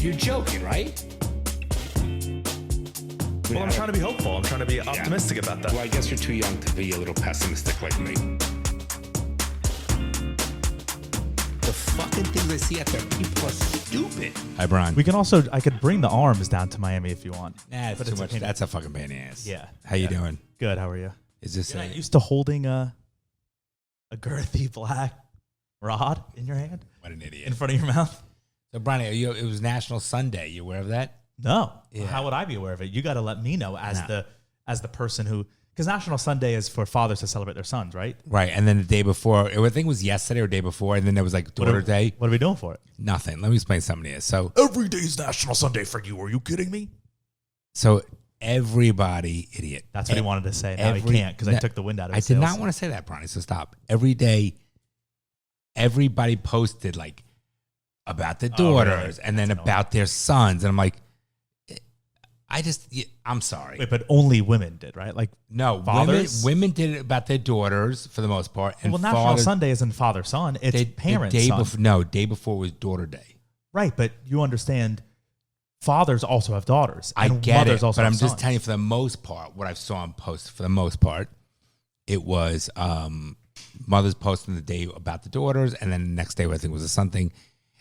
You're joking, right? Well, I'm trying to be hopeful. I'm trying to be optimistic about that. Well, I guess you're too young to be a little pessimistic like me. The fucking things I see out there, people are stupid. Hi, Bron. I could bring the arms down to Miami if you want. Nah, it's too much. That's a fucking pain in the ass. Yeah. How you doing? Good. How are you? Is this You're not used to holding a girthy black rod in your hand? What an idiot. In front of your mouth? So, Bron, it was National Sunday. You aware of that? No. Yeah. How would I be aware of it? You got to let me know as the person who, because National Sunday is for fathers to celebrate their sons, right? Right. And then the day before, I think it was yesterday or day before, and then there was like Daughter Day. What are we doing for it? Nothing. Let me explain something to you. So Every day is National Sunday for you. Are you kidding me? So everybody, idiot. That's what he wanted to say. Now he can't because I took the wind out of his I did sails. not want to say that, Bronny, so stop. Every day, everybody posted like about the daughters and then about their sons. And I'm like, I'm sorry. Wait, but only women did, right? Like, no, fathers? women did it about their daughters for the most part. And National Sunday isn't father-son. It's parents-son. Day before was Daughter Day. Right, but you understand fathers also have daughters. I And get mothers it, also but have I'm just sons. telling you, for the most part, what I saw on posts, for the most part, it was mothers posting the day about the daughters, and then the next day, I think, was a son thing.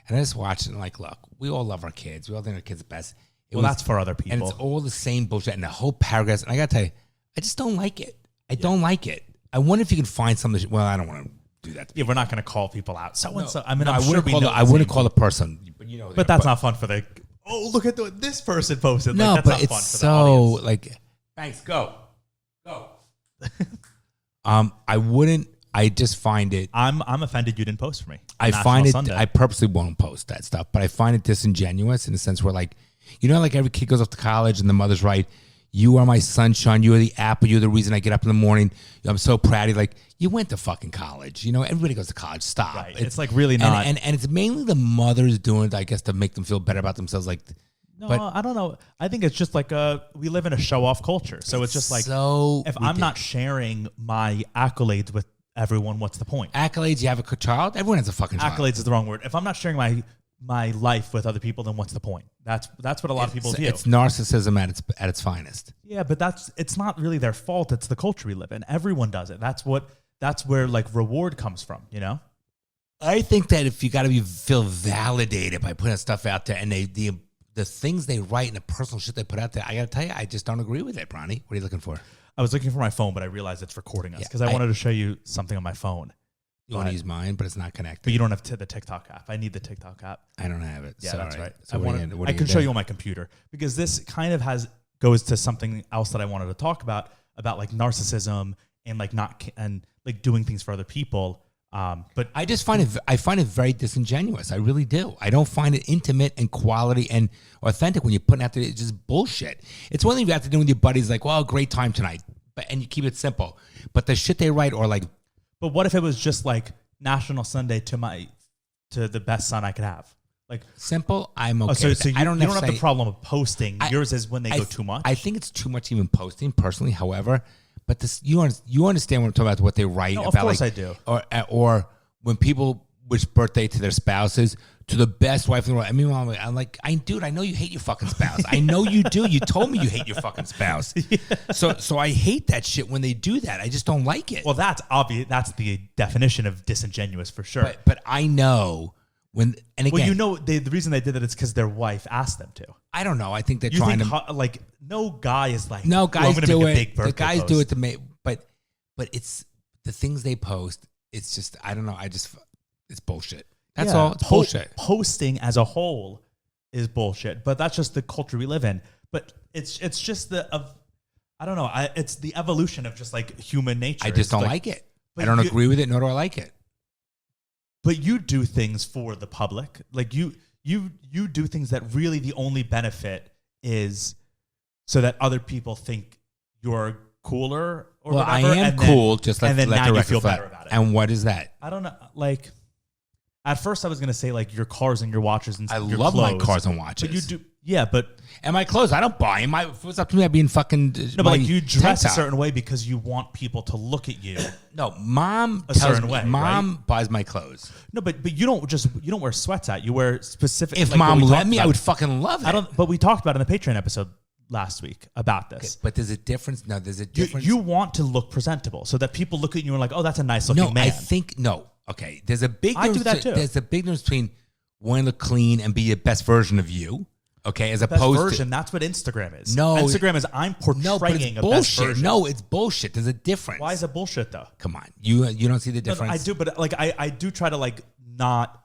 And I just watched it and like, look, we all love our kids. We all think our kids are best. That's for other people. And it's all the same bullshit. And the whole paragraph, and I got to tell you, I just don't like it. I don't like it. I wonder if you can find something. Well, I don't want to do that. Yeah, we're not going to call people out. So and so. I mean, No, I'm I wouldn't sure call. I wouldn't call the person. But you know. But that's not fun for the. Oh, look at this person posted. No, like, that's but not it's fun for so the audience. like. Thanks. Go. I wouldn't. I just find it. I'm offended you didn't post for me. I National find it. Sunday. I purposely won't post that stuff, but I find it disingenuous in the sense where, like, you know, like every kid goes off to college and the mother's right. You are my sunshine. You are the apple. You're the reason I get up in the morning. I'm so proud of you. Like, you went to fucking college. You know, everybody goes to college. Stop. Right. It's like really not. And it's mainly the mothers doing it, I guess, to make them feel better about themselves. Like, No, but I don't know. I think it's just like we live in a show-off culture. So it's just like, so if I'm not sharing my accolades with everyone, what's the point? accolades, you have a child. Everyone has a fucking child. Accolades is the wrong word. If I'm not sharing my life with other people, then what's the point? That's what a lot of people view. It's narcissism at its finest. Yeah, but it's not really their fault. It's the culture we live in. Everyone does it. That's where like reward comes from, you know? I think that if you got to feel validated by putting stuff out there, and the things they write and the personal shit they put out there, I got to tell you, I just don't agree with it, Bronny. What are you looking for? I was looking for my phone, but I realized it's recording us because I wanted to show you something on my phone. You want to use mine, but it's not connected. But you don't have the TikTok app. I need the TikTok app. I don't have it. Yeah, Sorry. that's right. So I can show you on my computer because this kind of goes to something else that I wanted to talk about like narcissism and like like doing things for other people. But I just find it very disingenuous. I really do. I don't find it intimate and quality and authentic when you're putting out there. It's just bullshit. It's one thing you have to do with your buddies, like, well, great time tonight, and you keep it simple. But the shit they write, or like, but what if it was just like National Sunday to the best son I could have? Like simple, I'm okay. So you don't have the problem of posting. Yours is when they go too much. I think it's too much even posting personally. However, but this you understand what I'm talking about, what they write No, about. Of course like, I do. Or when people wish birthday to their spouses, to the best wife in the world. I mean, I'm like, dude, I know you hate your fucking spouse. I know you do. You told me you hate your fucking spouse. Yeah. So I hate that shit when they do that. I just don't like it. Well, that's obvious. That's the definition of disingenuous for sure. But I know when, and again, well, you know, the reason they did that is because their wife asked them to. I don't know. I think they're trying to like no guy is like no guys do it. The guys post. do it to make, but it's the things they post. It's just I don't know. It's bullshit. That's all. It's bullshit. Posting as a whole is bullshit, but that's just the culture we live in. But it's just I don't know. It's the evolution of just like human nature. I just don't like it. I don't agree with it, nor do I like it. But you do things for the public. Like you do things that really the only benefit is so that other people think you're cooler or whatever. I am cool. Just like and then let now the you record feel flat. better about it. And what is that? I don't know. Like At first, I was gonna say like your cars and your watches and I your love my clothes. cars and watches. But you do, yeah. But And my clothes, I don't buy them. If it was up to me, I'd be in fucking. no, but like you dress a certain way because you want people to look at you. No, mom A tells certain me, way, mom buys my clothes. No, but you don't wear sweats out. You wear specific. If like what mom we let talked me, I about. would fucking love it. I don't. But we talked about it in the Patreon episode last week about this. Okay, but there's a difference. No, there's a difference. You want to look presentable so that people look at you and are like, oh, that's a nice looking no, man. I think no. Okay, there's a big. I do difference- that too. There's a big difference between wanting to look clean and be the best version of you. Okay, as best opposed version. to That's what Instagram is. No. Instagram is I'm portraying no, but it's a best bullshit. version. No, it's bullshit. There's a difference. Why is it bullshit though? Come on, you don't see the No, difference. I do, but like I do try to like not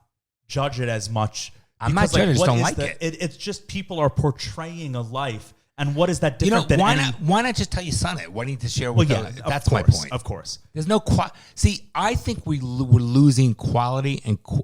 judge it as much. I'm not because, judging, I just what don't is like the- It's just people are portraying a life, and what is that You know, different than why any? not? Why not just tell your son it? Why need to share Well, with yeah, them? of That's my course, point. Of course. There's no see. I think we're losing quality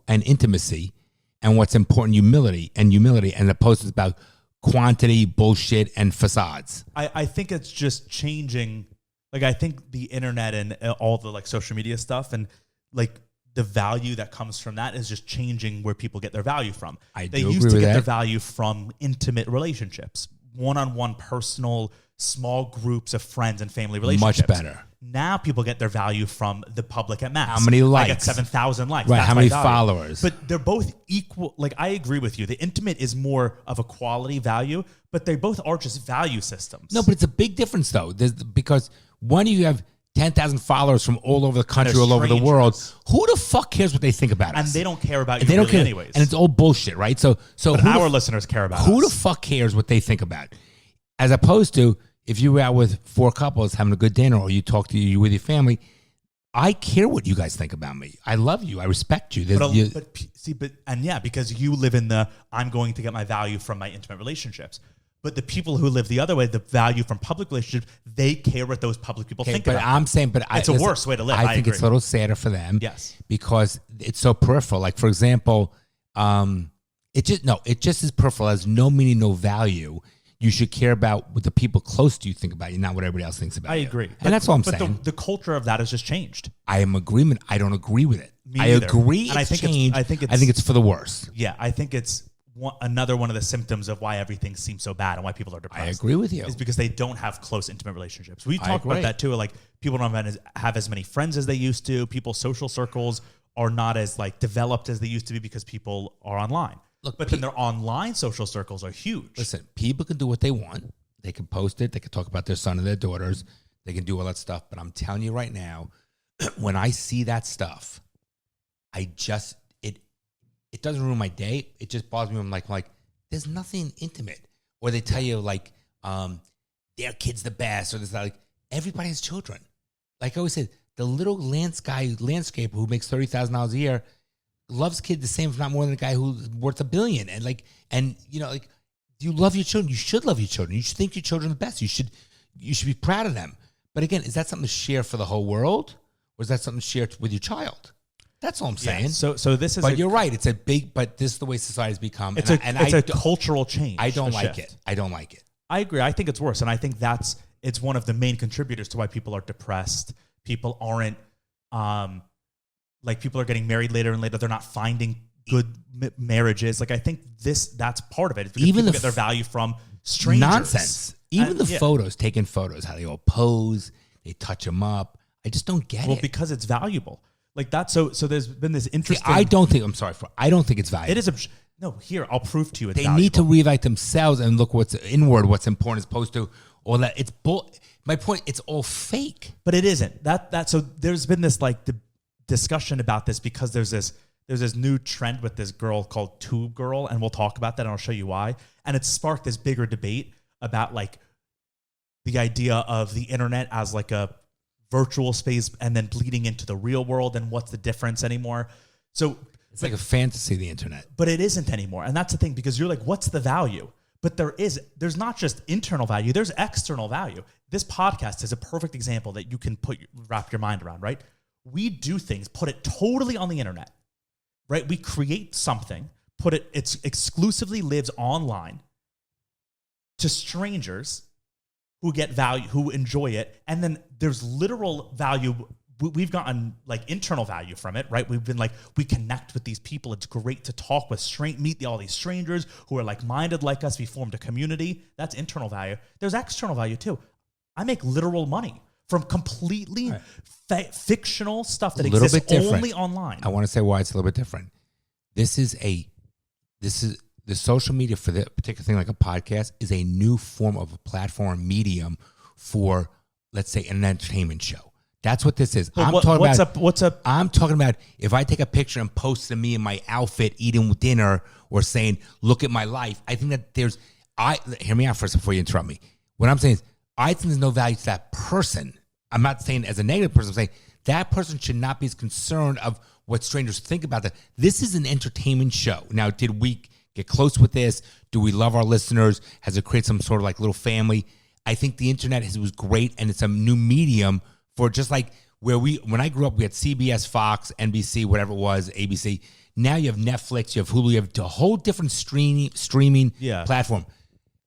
and intimacy, and what's important, humility, and opposed to about quantity, bullshit, and facades. I think it's just changing. Like I think the internet and all the like social media stuff and like the value that comes from that is just changing where people get their value from. They do used agree to with get their that. value from intimate relationships, one-on-one, personal, small groups of friends and family relationships. Much better. Now people get their value from the public at mass. How many I get likes? 7,000 likes. Right, That's how my many value. followers? But they're both equal. Like I agree with you. The intimate is more of a quality value, but they both are just value systems. No, but it's a big difference though. Because one, you have 10,000 followers from all over the country, they're all over the strangers. world. Who the fuck cares what they think about and us? they don't care about you They don't really care anyways. and it's all bullshit, right? So but who our listeners care about who us. the fuck cares what they think about? As opposed to if you were out with 4 couples having a good dinner or you talk to you with your family, I care what you guys think about me. I love you. I respect you. Because you live in the I'm going to get my value from my intimate relationships. But the people who live the other way, the value from public relationships, they care what those public people think but about. I'm saying, it's a worse way to live. I think agree. it's a little sadder for them. Yes. Because it's so peripheral. Like, for example, it just is peripheral. It has no meaning, no value. You should care about what the people close to you think about you, not what everybody else thinks about you. I agree. And that's all I'm but saying. The culture of that has just changed. I am agreement. I don't agree with it. Me I neither. agree. And I think changed. I think it's for the worse. Yeah, I think it's another one of the symptoms of why everything seems so bad and why people are depressed. I agree with you. Is because they don't have close, intimate relationships. We I talk about agree. that too. Like people don't have as many friends as they used to. People's social circles are not as like developed as they used to be because people are online. Look, but then their online social circles are huge. Listen, people can do what they want. They can post it. They can talk about their son and their daughters. They can do all that stuff. But I'm telling you right now, when I see that stuff, it doesn't ruin my day. It just bothers me. I'm like, there's nothing intimate. Or they tell you like, their kid's the best. Or there's like, everybody has children. Like I always said, the little landscaper who makes $30,000 a year loves kid the same, if not more than the guy who's worth $1 billion. And you love your children. You should love your children. You should think your children are the best. You should be proud of them. But again, is that something to share for the whole world? Or is that something to share with your child? That's all I'm saying. Yeah, so this is. But you're right. It's but this is the way society's become. It's a cultural change. I don't like shift. it. I don't like it. I agree. I think it's worse, and I think it's one of the main contributors to why people are depressed. People aren't people are getting married later and later. They're not finding good marriages. Like I think that's part of it. It's because Even people the get their value from strangers. Nonsense. Even photos, taking photos, how they all pose, they touch them up. I just don't get it. Well, because it's valuable. Like that. So there's been this interesting. I don't think it's valuable. It is no. Here, I'll prove to you. It's They valuable. need to rewrite themselves and look what's inward, what's important, as opposed to all that. It's my point. It's all fake. But it isn't. So there's been this like discussion about this because there's this new trend with this girl called Tube Girl, and we'll talk about that and I'll show you why. And it's sparked this bigger debate about like the idea of the internet as like a virtual space and then bleeding into the real world and what's the difference anymore. So It's like a fantasy, the internet. but it isn't anymore. And that's the thing, because you're like, what's the value? But there's not just internal value, there's external value. This podcast is a perfect example that you can wrap your mind around, right? We do things, put it totally on the internet, right? We create something, it exclusively lives online to strangers who get value, who enjoy it. And then there's literal value we've gotten like internal value from it, right? We've been like, we connect with these people. It's great to talk with meet all these strangers who are like-minded like us. We formed a community. That's internal value. There's external value too. I make literal money from completely fictional stuff that exists only online. I want to say why it's a little bit different. This is the social media for the particular thing, like a podcast, is a new form of a platform medium for, let's say, an entertainment show. That's what this is. I'm talking about if I take a picture and post of me in my outfit eating dinner or saying, look at my life. I think that hear me out first before you interrupt me. What I'm saying is, I think there's no value to that person. I'm not saying as a negative person. I'm saying that person should not be as concerned of what strangers think about that. This is an entertainment show. Now, did we get close with this? Do we love our listeners? Has it created some sort of like little family? I think the internet was great, and it's a new medium for just like when I grew up, we had CBS, Fox, NBC, whatever it was, ABC. Now you have Netflix, you have Hulu, you have a whole different streaming platform.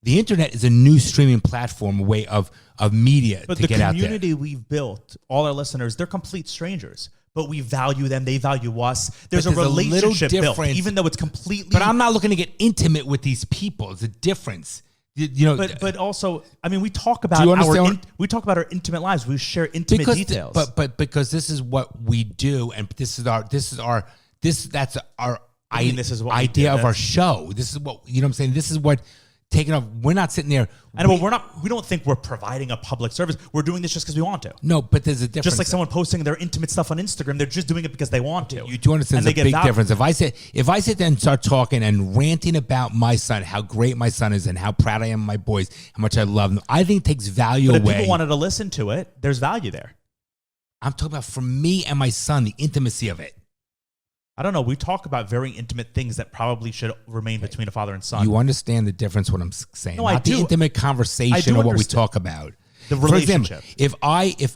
The internet is a new streaming platform, a way of media to get out there. But the community we've built, all our listeners, they're complete strangers. But we value them. They value us. There's a relationship built, even though it's completely... But I'm not looking to get intimate with these people. It's a difference. But also, I mean, we talk about our intimate lives. We share intimate details. But because this is what we do, and that's our idea of our show. This is what, you know what I'm saying? This is what taking off. We're not sitting there. We don't think we're providing a public service. We're doing this just because we want to. No, but there's a difference. Just like someone posting their intimate stuff on Instagram, they're just doing it because they want to. You do understand there's a big difference. If I sit there and start talking and ranting about my son, how great my son is and how proud I am of my boys, how much I love them, I think it takes value away. But if people wanted to listen to it, there's value there. I'm talking about for me and my son, the intimacy of it. I don't know. We talk about very intimate things that probably should remain between a father and son. You understand the difference what I'm saying? No, Not I do. The intimate conversation or what we talk about. The relationship. For example,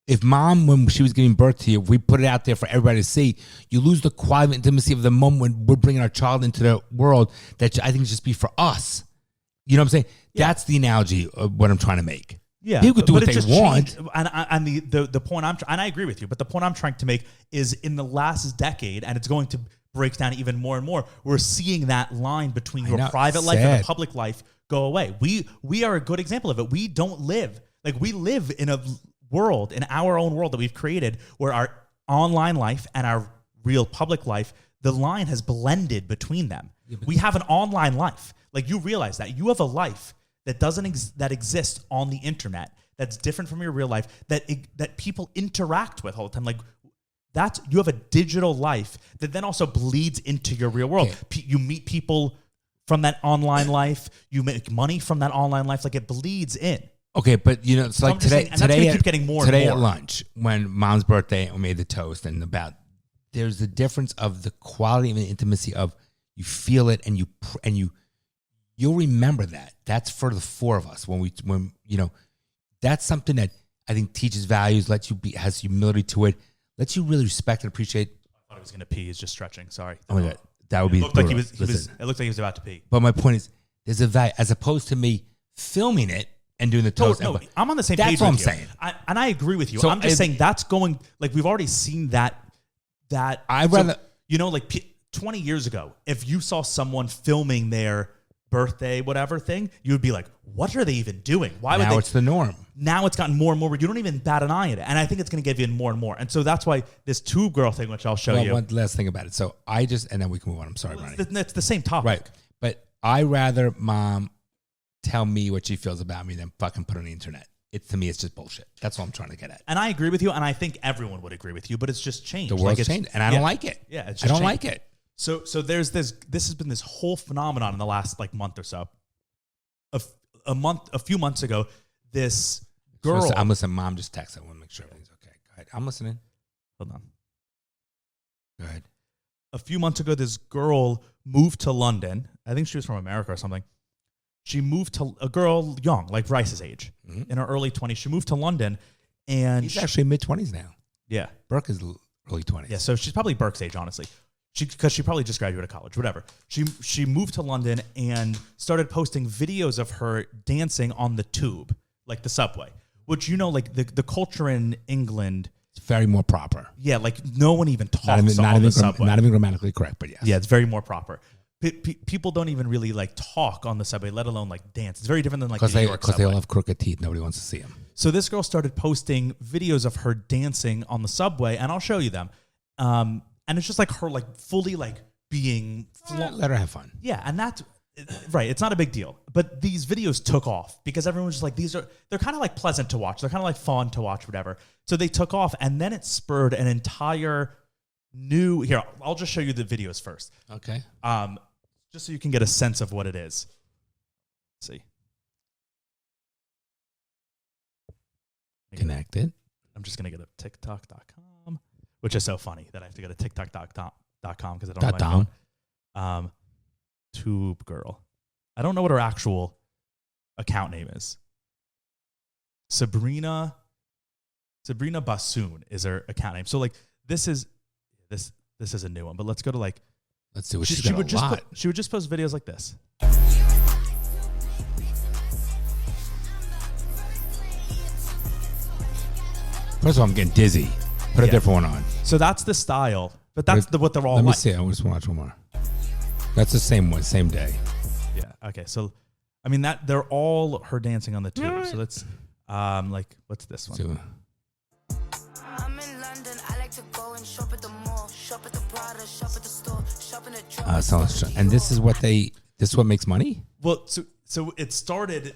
if mom, when she was giving birth to you, if we put it out there for everybody to see, you lose the quality of intimacy of the moment when we're bringing our child into the world that I think just be for us. You know what I'm saying? Yeah. That's the analogy of what I'm trying to make. Yeah, people could do what they want. And the point and I agree with you, but the point I'm trying to make is in the last decade, and it's going to break down even more and more, we're seeing that line between your private life and the public life go away. We are a good example of it. We live in a world, in our own world that we've created, where our online life and our real public life, the line has blended between them. Yeah, we have an online life. Like, you realize that you have a life that exists on the internet, that's different from your real life, that people interact with all the time. Like, you have a digital life that then also bleeds into your real world. Okay. You meet people from that online life. You make money from that online life. Like, it bleeds in. Okay, but it's so like today keep getting more today and more. At lunch, when mom's birthday and we made the toast, and there's the difference of the quality and the intimacy of, you feel it and you'll remember that. That's for the four of us. When that's something that I think teaches values, has humility to it, lets you really respect and appreciate. I thought he was going to pee. He's just stretching. Sorry. Oh my God. That would be. It looked like he was. It looked like he was about to pee. But my point is, there's a value as opposed to me filming it and doing the toast. No, I'm on the same page. That's what with I'm you. saying. And I agree with you. So I'm just saying that's going, like, we've already seen that. I'd rather, 20 years ago, if you saw someone filming their birthday, whatever thing, you would be like, what are they even doing? Why would now it's the norm. Now it's gotten more and more where you don't even bat an eye at it. And I think it's going to give you more and more. And so that's why this tube girl thing, which I'll show you. One last thing about it. So and then we can move on. I'm sorry, Ronnie. It's the same topic. Right. But I rather mom tell me what she feels about me than fucking put it on the internet. To me, it's just bullshit. That's what I'm trying to get at. And I agree with you, and I think everyone would agree with you, but it's just changed. The world's changed, and I don't like it. Yeah, I don't like it. So there's this has been this whole phenomenon in the last month or so. A few months ago, this girl. I'm listening. Mom just texted. I want to make sure everything's okay. Go ahead. I'm listening. Hold on. Go ahead. A few months ago, this girl moved to London. I think she was from America or something. She moved to a girl young, like Rice's age, in her early 20s. She moved to London, and she's actually mid-20s now. Yeah, Burke is early 20s. Yeah, so she's probably Burke's age, honestly. Because she probably just graduated college, whatever. She moved to London and started posting videos of her dancing on the tube, like the subway, which, you know, like the culture in England. It's very more proper. Yeah, like no one even talks on the subway. Not even grammatically correct, but yes. Yeah, it's very more proper. People don't even really like talk on the subway, let alone like dance. It's very different than like the New York subway. Because they all have crooked teeth. Nobody wants to see them. So this girl started posting videos of her dancing on the subway, and I'll show you them. And it's just like her like fully like being... Let her have fun. Yeah, and that's... Right, it's not a big deal. But these videos took off because everyone's just like, they're kind of like pleasant to watch. They're kind of like fun to watch, whatever. So they took off, and then it spurred an entire new... Here, I'll just show you the videos first. Okay. Just so you can get a sense of what it is. Let's see. Connected. I'm just going to go to TikTok.com, which is so funny that I have to go to TikTok.com because I don't know my phone. Tube Girl. I don't know what her actual account name is. Sabrina Bassoon is her account name. So like this is a new one, but let's go to like... Let's see what she would just post videos like this. First of all, I'm getting dizzy. Put a different one on. So that's the style, but that's what they're all like. Let me see. I just watch one more. That's the same one, same day. Yeah. Okay. So, I mean that they're all her dancing on the tube. So let's, like, what's this one? So, I'm in London. I like to go and shop at the mall, shop at the Prada, shop at the store, shop in the and this is what makes money? Well, so it started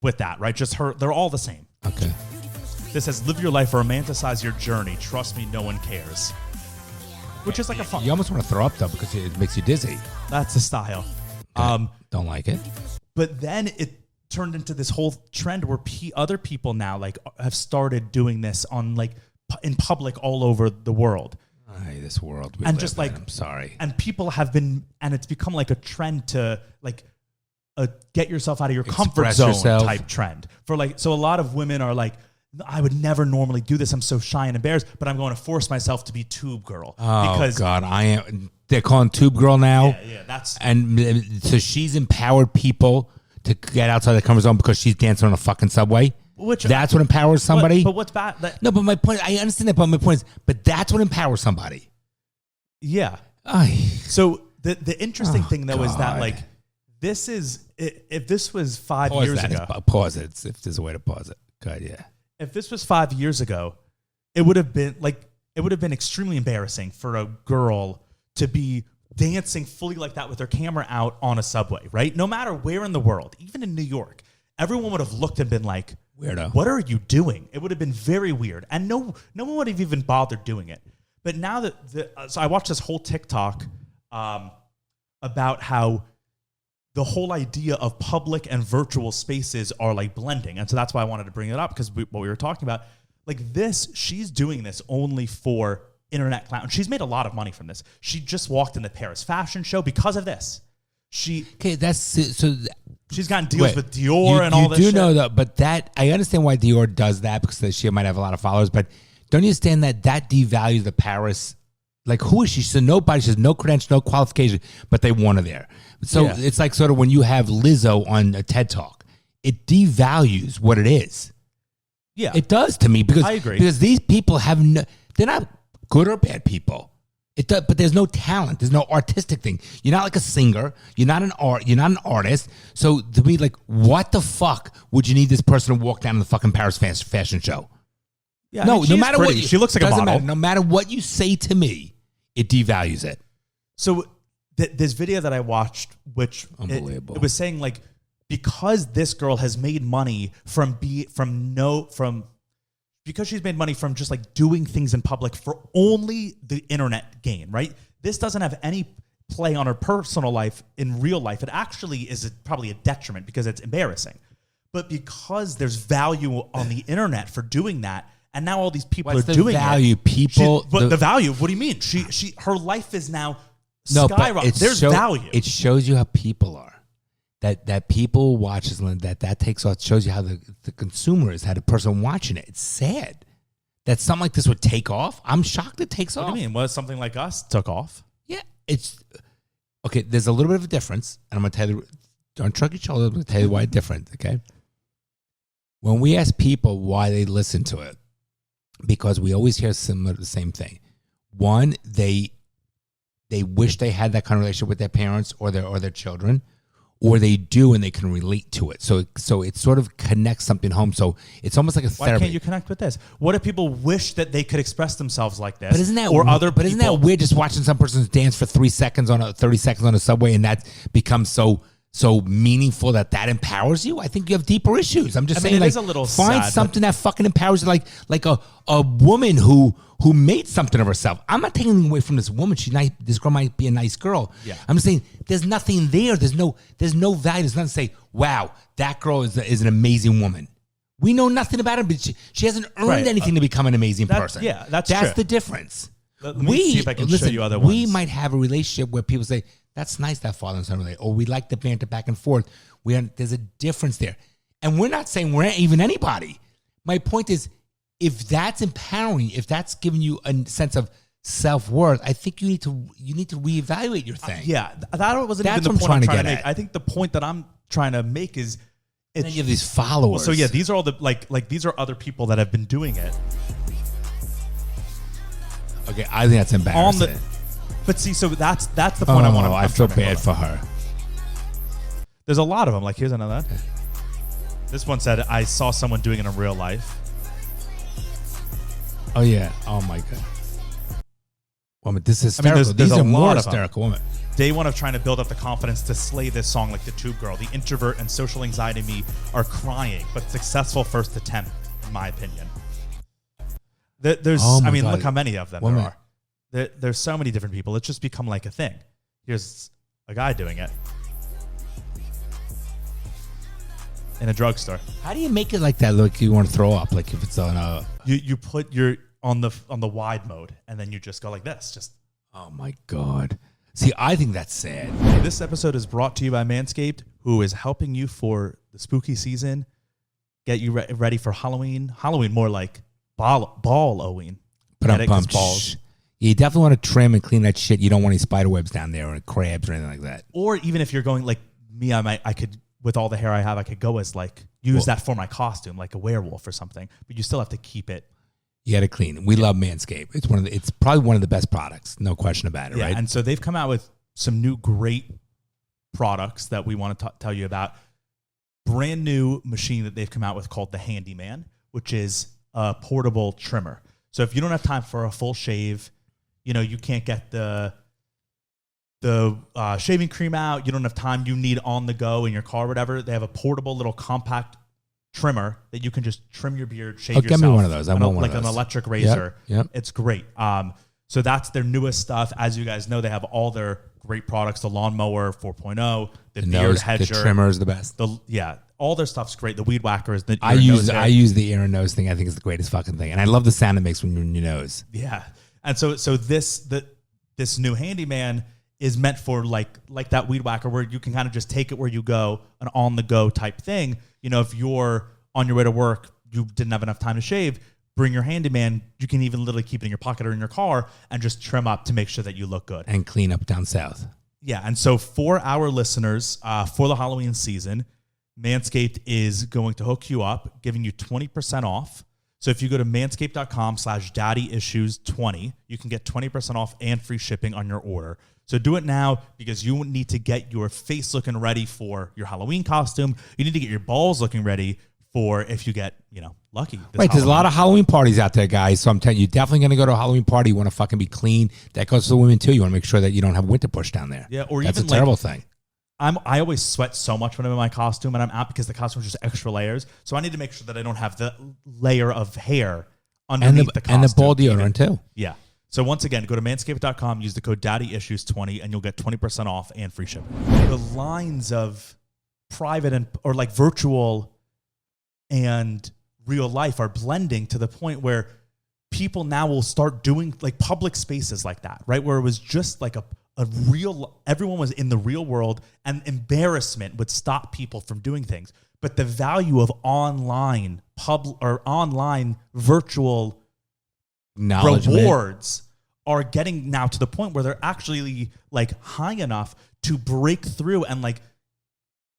with that, right? Just her. They're all the same. Okay. This says, "Live your life, romanticize your journey. Trust me, no one cares." Which is like a fun. You almost want to throw up though because it makes you dizzy. That's the style. Okay. Don't like it. But then it turned into this whole trend where other people now like have started doing this on like in public all over the world. This world we and live just like in, I'm sorry. And people have been, and it's become like a trend to like get yourself out of your comfort zone type trend for like. So a lot of women are like, I would never normally do this. I'm so shy and embarrassed, but I'm going to force myself to be Tube Girl. Oh because God, I am. They're calling Tube Girl now. Yeah, that's and so she's empowered people to get outside the comfort zone because she's dancing on a fucking subway. That's what empowers somebody. But what's bad? No, but my point. I understand that, but my point is, but that's what empowers somebody. Yeah. So the interesting thing though is that like this is if this was 5 years ago. Pause it. If there's a way to pause it. God, yeah. If this was 5 years ago, it would have been extremely embarrassing for a girl to be dancing fully like that with her camera out on a subway, right? No matter where in the world, even in New York, everyone would have looked and been like, "Weirdo, what are you doing?" It would have been very weird, and no one would have even bothered doing it. But now so I watched this whole TikTok about how the whole idea of public and virtual spaces are like blending. And so that's why I wanted to bring it up because what we were talking about, like this, she's doing this only for internet clout. She's made a lot of money from this. She just walked in the Paris fashion show because of this. She's gotten deals with Dior and all this shit. You do know that, but that, I understand why Dior does that because she might have a lot of followers, but don't you understand that devalues the Paris? Like, who is she? So nobody, she has no credential, no qualification, but they want her there. So it's like sort of when you have Lizzo on a TED Talk, it devalues what it is. Yeah. It does to me because I agree. Because these people they're not good or bad people. But there's no talent. There's no artistic thing. You're not like a singer. You're not an artist. So to me, like, what the fuck would you need this person to walk down to the fucking Paris fashion show? Yeah, no matter what, she looks like a model. No matter what you say to me, it devalues it. So this video that I watched, which unbelievable, it was saying like because this girl has made money because she's made money from just like doing things in public for only the internet gain, right? This doesn't have any play on her personal life in real life. It actually is probably a detriment because it's embarrassing. But because there's value on the internet for doing that. And now all these people are doing value? it. People, the value. What do you mean? Her life is now skyrocketing. There's value. It shows you how people are. That people watches that takes off. It shows you how the consumer is, how the person watching it. It's sad that something like this would take off. I'm shocked it takes off. What do you mean? Was something like us took off? Yeah, it's okay. There's a little bit of a difference, and I'm gonna tell you. Don't shrug your shoulders. I'm gonna tell you why it's different. Okay. When we ask people why they listen to it, because we always hear the same thing. One, they wish they had that kind of relationship with their parents or their children, or they do and they can relate to it. So it sort of connects something home. So it's almost like a therapy. Why can't you connect with this? What if people wish that they could express themselves like this? But isn't that isn't that weird? Just watching some person dance for 30 seconds on a subway, and that becomes so meaningful that empowers you. I think you have deeper issues. I'm just saying, it like, is a little find sad, something that fucking empowers you, like a woman who made something of herself. I'm not taking anything away from this woman. She's nice. This girl might be a nice girl. Yeah. I'm just saying there's nothing there. There's no value. There's nothing to say, wow, that girl is an amazing woman. We know nothing about her, but she hasn't earned anything to become an amazing person. Yeah, that's true. the difference. Let me see if I can show you other ones. We might have a relationship where people say, that's nice, that father and son relationship, or we like the banter back and forth. There's a difference there. And we're not saying we're even anybody. My point is, if that's empowering, if that's giving you a sense of self-worth, I think you need to reevaluate your thing. That wasn't That's even the what I'm point I'm trying trying to to get make. at. I think the point that I'm trying to make is, And then you have these followers. so yeah, these are all the like these are other people that have been doing it. Okay, I think that's embarrassing. But see, so that's the point I want to. I feel bad for her. There's a lot of them. Like, here's another. This one said, "I saw someone doing it in real life." Oh yeah. Oh my god. Woman, this is hysterical. there's These a are more lot of them. hysterical women. Day one of trying to build up the confidence to slay this song like the Tube Girl. The introvert and social anxiety me are crying, but successful first attempt, in my opinion. There's, Oh my I mean, God. look how many of them Woman. there are. There's so many different people. It's just become like a thing. Here's a guy doing it in a drugstore. How do you make it like that? Like you want to throw up? Like if it's on a. You put your on the wide mode, and then you just go like this. Just. Oh my god. See, I think that's sad. This episode is brought to you by Manscaped, who is helping you for the spooky season, get you ready for Halloween. Halloween, more like ball-owing. But I'm Get it? 'Cause pumped. balls. You definitely want to trim and clean that shit. You don't want any spider webs down there or crabs or anything like that. Or even if you're going like me, I could, with all the hair I have, I could go as like, use that for my costume, like a werewolf or something. But you still have to keep it. You got to clean. We love Manscaped. It's probably one of the best products, no question about it, Yeah, right? and so they've come out with some new great products that we want to tell you about. Brand new machine that they've come out with called the Handyman, which is a portable trimmer. So if you don't have time for a full shave, you can't get the shaving cream out, you don't have time, you need on the go in your car or whatever, they have a portable little compact trimmer that you can just trim your beard, shave yourself. Get me one of those. I want one like of those. an electric razor. Yep. It's great. So that's their newest stuff. As you guys know, they have all their great products, the lawnmower 4.0, the beard hedger. The trimmer is the best. All their stuff's great. The weed whacker is the I use the ear and nose thing. I think it's the greatest fucking thing. And I love the sound it makes when you're in your nose. Yeah. And so this new Handyman is meant for like that weed whacker where you can kind of just take it where you go, an on the go type thing. If you're on your way to work, you didn't have enough time to shave, bring your Handyman. You can even literally keep it in your pocket or in your car and just trim up to make sure that you look good. And clean up down south. Yeah. And so for our listeners, for the Halloween season, Manscaped is going to hook you up, giving you 20% off. So if you go to manscaped.com/daddyissues20, you can get 20% off and free shipping on your order. So do it now because you need to get your face looking ready for your Halloween costume. You need to get your balls looking ready for if you get, lucky. Right, there's a lot of Halloween parties out there, guys. So I'm telling you, definitely going to go to a Halloween party. You want to fucking be clean. That goes to the women too. You want to make sure that you don't have winter push down there. Yeah, or that's even a terrible thing. I always sweat so much when I'm in my costume and I'm out because the costume is just extra layers. So I need to make sure that I don't have the layer of hair underneath the costume. And the ball deodorant too. Yeah. So once again, go to manscaped.com, use the code daddyissues20, and you'll get 20% off and free shipping. The lines of private or like virtual and real life are blending to the point where people now will start doing like public spaces like that, right? Where it was just like a real, everyone was in the real world and embarrassment would stop people from doing things. But the value of online virtual rewards are getting now to the point where they're actually like high enough to break through and like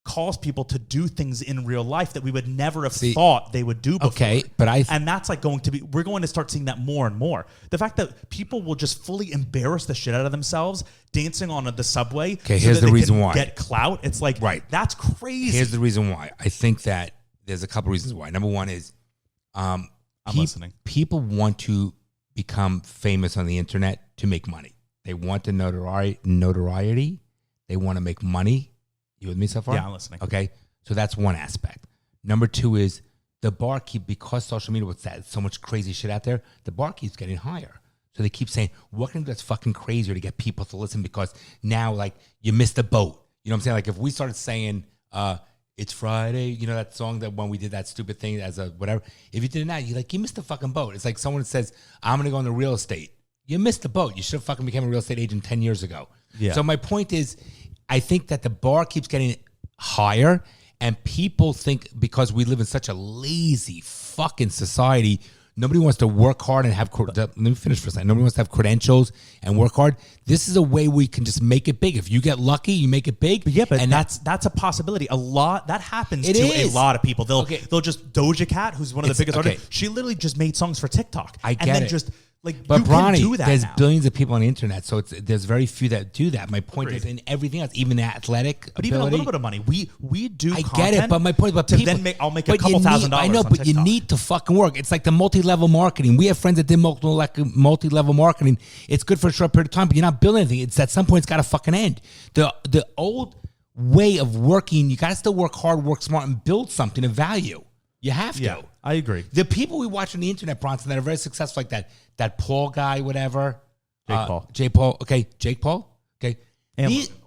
calls people to do things in real life that we would never have thought they would do before. Okay, but and that's like we're going to start seeing that more and more. The fact that people will just fully embarrass the shit out of themselves dancing on the subway. Okay, here's the reason why. Get clout. It's like, that's crazy. Here's the reason why. I think that there's a couple reasons why. Number one is, I'm listening. People want to become famous on the internet to make money. They want the notoriety. They want to make money. You with me so far? Yeah, I'm listening. Okay, so that's one aspect. Number two is the bar because social media with that so much crazy shit out there, the bar keeps getting higher. So they keep saying, what can do that's fucking crazier to get people to listen because now like you missed the boat. You know what I'm saying? Like if we started saying it's Friday, you know that song that when we did that stupid thing as a whatever, if you did that, you missed the fucking boat. It's like someone says, I'm gonna go into real estate. You missed the boat. You should have fucking become a real estate agent 10 years ago. Yeah. So my point is, I think that the bar keeps getting higher and people think because we live in such a lazy fucking society, nobody wants to work hard and have, let me finish for a second. Nobody wants to have credentials and work hard. This is a way we can just make it big. If you get lucky, you make it big. But that's a possibility. A lot that happens a lot of people. They'll just Doja Cat, who's one of the biggest artists. She literally just made songs for TikTok. But you Bronny, can do that there's now. Billions of people on the internet, so there's very few that do that. My point is in everything else, even athletic but ability, even a little bit of money. We do. I get it, but my point is, I'll make a couple $1,000. I know, but you need to fucking work. It's like the multi-level marketing. We have friends that did multi-level marketing. It's good for a short period of time, but you're not building anything. It's at some point it's got to fucking end. The old way of working, you got to still work hard, work smart, and build something of value. You have to. Yeah, I agree. The people we watch on the internet, Bronson, that are very successful, like that Paul guy, whatever. Jake Paul. Okay, Jake Paul. Okay.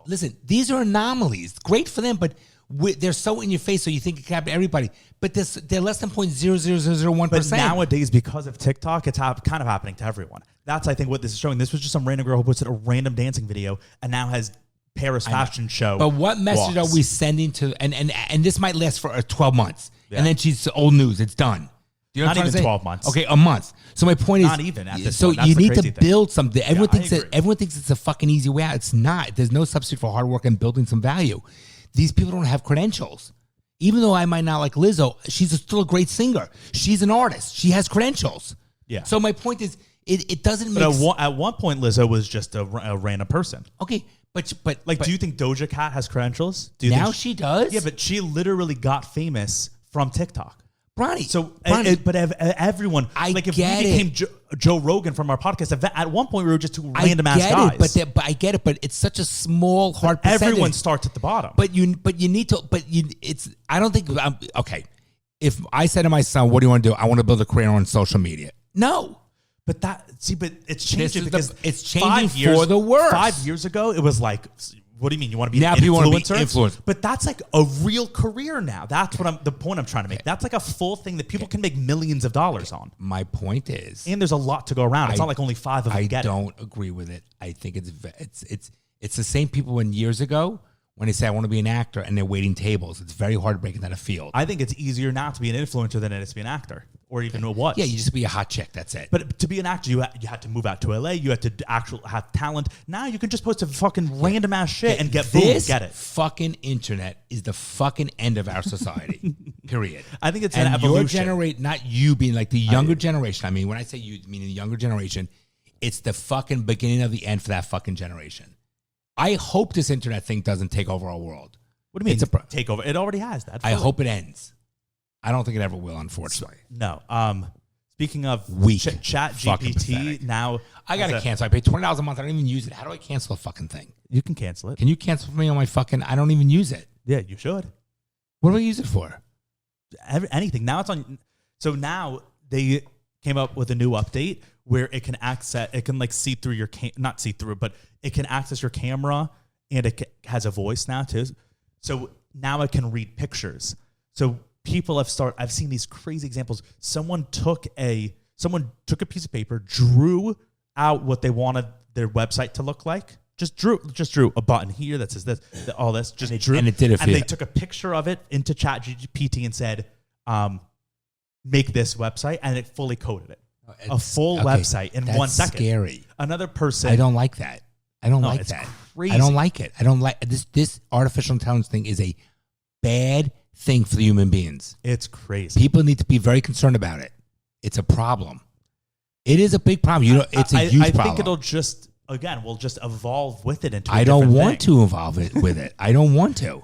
Listen, these are anomalies. Great for them, but they're so in your face, so you think it can happen to everybody. But they're less than 0.00001%. But nowadays, because of TikTok, it's kind of happening to everyone. That's, I think, what this is showing. This was just some random girl who posted a random dancing video and now has Paris fashion show. But what message are we sending to? And this might last for 12 months. Yeah. And then she's old news. It's done. You know not even 12 months. Okay, a month. So my point is, not even at this so point. That's you need to thing. build something. Everyone thinks it's a fucking easy way out. It's not. There's no substitute for hard work and building some value. These people don't have credentials. Even though I might not like Lizzo, she's still a great singer. She's an artist. She has credentials. Yeah. So my point is, it doesn't make sense. But at one point, Lizzo was just a random person. Okay. But do you think Doja Cat has credentials? She does? Yeah, but she literally got famous from TikTok. Bronny. So, but everyone, if we became Joe Rogan from our podcast, at one point we were just two random ass guys. But I get it. But it's such a small, hard percentage. Everyone starts at the bottom. But you need to. I don't think. Okay. If I said to my son, "What do you want to do?" I want to build a career on social media. No. But it's changing because it's changing for the worse. 5 years ago, it was like, what do you mean? You want to be now an influencer? But that's like a real career now. That's the point I'm trying to make. That's like a full thing that people can make millions of dollars on. My point is, and there's a lot to go around. It's not like only 5 of them get it. I don't agree with it. I think it's the same people years ago when they say I want to be an actor and they're waiting tables. It's very hard breaking that a field. I think it's easier now to be an influencer than it is to be an actor. Or even what? Yeah, you just be a hot chick. That's it. But to be an actor, you had to move out to LA. You had to have talent. Now you can just post a fucking random ass shit and get it. Fucking internet is the fucking end of our society. Period. I think it's an evolution. Not you being like the younger generation. I mean, when I say you, meaning the younger generation, it's the fucking beginning of the end for that fucking generation. I hope this internet thing doesn't take over our world. What do you mean take over? It already has that. I hope it ends. I don't think it ever will, unfortunately. No. Speaking of Chat GPT, now I got to cancel. I pay $20 a month. I don't even use it. How do I cancel a fucking thing? You can cancel it. Can you cancel for me on my fucking? I don't even use it. Yeah, you should. What do I use it for? Anything. Now it's on. So now they came up with a new update where it can access. It can see through your not see through, but it can access your camera, and it has a voice now too. So now it can read pictures. So people I've seen these crazy examples. Someone took a piece of paper, drew out what they wanted their website to look like. Just drew a button here that says this, all this. Just drew, and it did it. And they took a picture of it into ChatGPT and said, "Make this website," and it fully coded it. A full website in 1 second. Scary. Another person. I don't like that. I don't like that. Crazy. I don't like it. I don't like this. This artificial intelligence thing is a bad thing for the human beings. It's crazy. People need to be very concerned about it. It's a problem. It is a big problem. It's a huge problem. I think it'll just, again, we'll just evolve with it into a I don't different want thing. to evolve it with it. I don't want to.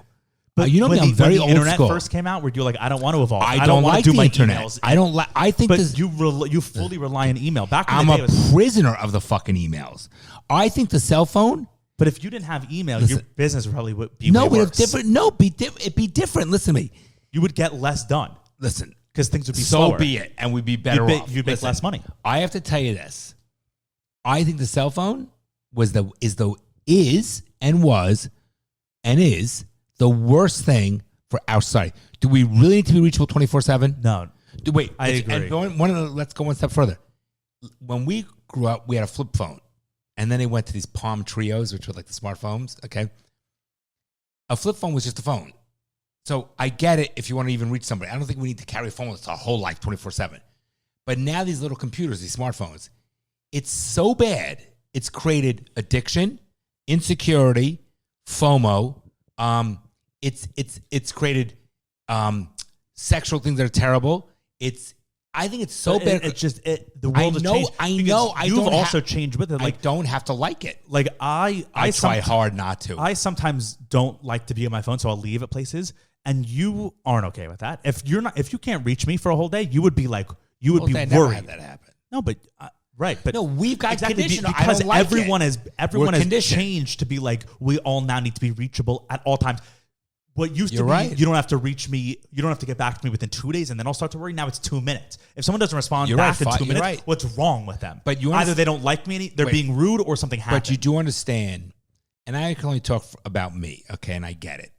But you know me, I'm very when the old internet school. first came out, where you're like, I don't want to evolve. I don't want like to do the my internet. emails. I don't like. I think But this, you fully rely on email. Back in I'm the day, a it was, prisoner of the fucking emails. I think the cell phone. but if you didn't have email, Listen, your business probably would be No, way but worse. different. No, it'd be different. Listen to me. You would get less done Listen. because things would be So slower. be it, and we'd be better off. You'd make Listen, less money. I have to tell you this. I think the cell phone is the worst thing for our society. Do we really need to be reachable 24/7? No, Wait, I agree. And let's go one step further. When we grew up, we had a flip phone, and then they went to these Palm Trios, which were like the smartphones. Okay, a flip phone was just a phone. So I get it if you want to even reach somebody. I don't think we need to carry a phone with us our whole life 24/7. But now these little computers, these smartphones, it's so bad. It's created addiction, insecurity, FOMO. It's created sexual things that are terrible. I think it's so bad. It's just the world has changed. I because know. You've also changed with it. I don't have to like it. Like I try hard not to. I sometimes don't like to be on my phone, so I'll leave at places. And you aren't okay with that. If you can't reach me for a whole day, you would be like, you would be I worried. never had that happen. No, but right, but No, we've got conditioned. I because don't like everyone it. has conditioned. changed to be like, we all now need to be reachable at all times. What used to You're be, right. you don't have to reach me, you don't have to get back to me within 2 days, and then I'll start to worry. Now it's 2 minutes. If someone doesn't respond You're back right. in 2 You're minutes, right. what's wrong with them? But you either they don't like me, they're Wait. being rude, or something happened. But you do understand, and I can only talk about me, okay? And I get it,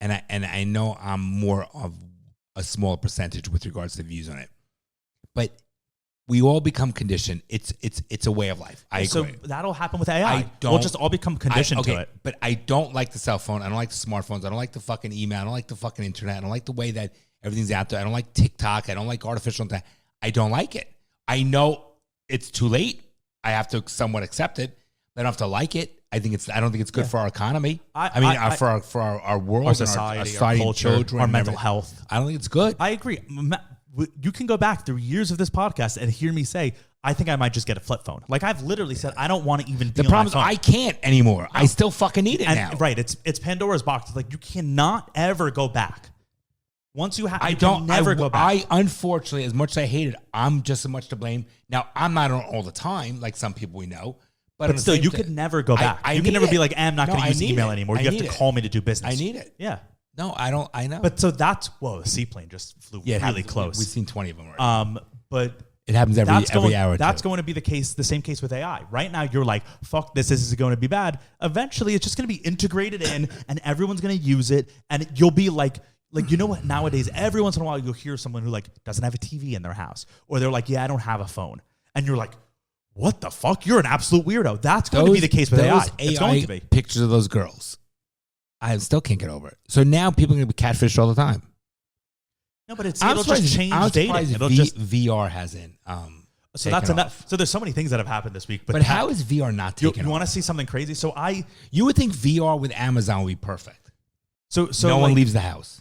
and I know I'm more of a smaller percentage with regards to views on it, but we all become conditioned. It's a way of life. I agree. So that'll happen with AI. We'll just all become conditioned to it. But I don't like the cell phone. I don't like the smartphones. I don't like the fucking email. I don't like the fucking internet. I don't like the way that everything's out there. I don't like TikTok. I don't like artificial intelligence. I don't like it. I know it's too late. I have to somewhat accept it. But I don't have to like it. I don't think it's good for our economy. For our world, Our society, and our and culture, children, our and mental everything. health. I don't think it's good. I agree. You can go back through years of this podcast and hear me say, I think I might just get a flip phone. Like I've literally said, I don't want to even be The on problem my is phone. I can't anymore. I still fucking need it now. Right. It's Pandora's box. It's like you cannot ever go back. Once you have, never go back. I unfortunately, as much as I hate it, I'm just as much to blame. Now I'm not on all the time, like some people we know. But still, you could never go back. You can never be like, I'm not going to use email anymore. You have to call me to do business. I need it. Yeah. No, I don't. I know. But so that's the seaplane just flew really close. We've seen 20 of them already. But it happens every hour. That's going to be the same case with AI. Right now, you're like, fuck this is going to be bad. Eventually, it's just going to be integrated in, and everyone's going to use it, and you'll be like, you know what? Nowadays, every once in a while, you'll hear someone who like doesn't have a TV in their house, or they're like, yeah, I don't have a phone, and you're like, what the fuck? You're an absolute weirdo. That's going to be the case with AI. It's going to be. Pictures of those girls. I still can't get over it. So now people are going to be catfished all the time. No, but it'll just change dating. It'll just VR hasn't. So that's enough. So there's so many things that have happened this week. But how is VR not taking? You want to see something crazy? So you would think VR with Amazon would be perfect. So no one leaves the house.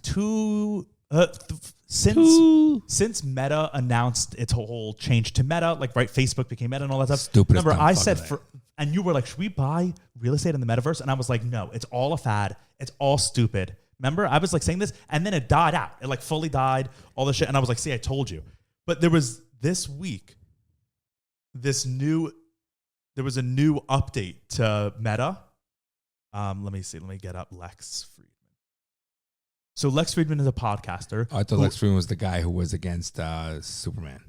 Since Meta announced its whole change to Meta, like Facebook became Meta and all that stuff. Stupid. Remember, I said and you were like, should we buy real estate in the metaverse? And I was like, no, it's all a fad. It's all stupid. Remember, I was like saying this, and then it died out. It like fully died, all this shit. And I was like, see, I told you. But there was this week, there was a new update to Meta. Let me see. Let me get up Lex Friedman. So Lex Friedman is a podcaster. I thought Lex Friedman was the guy who was against Superman.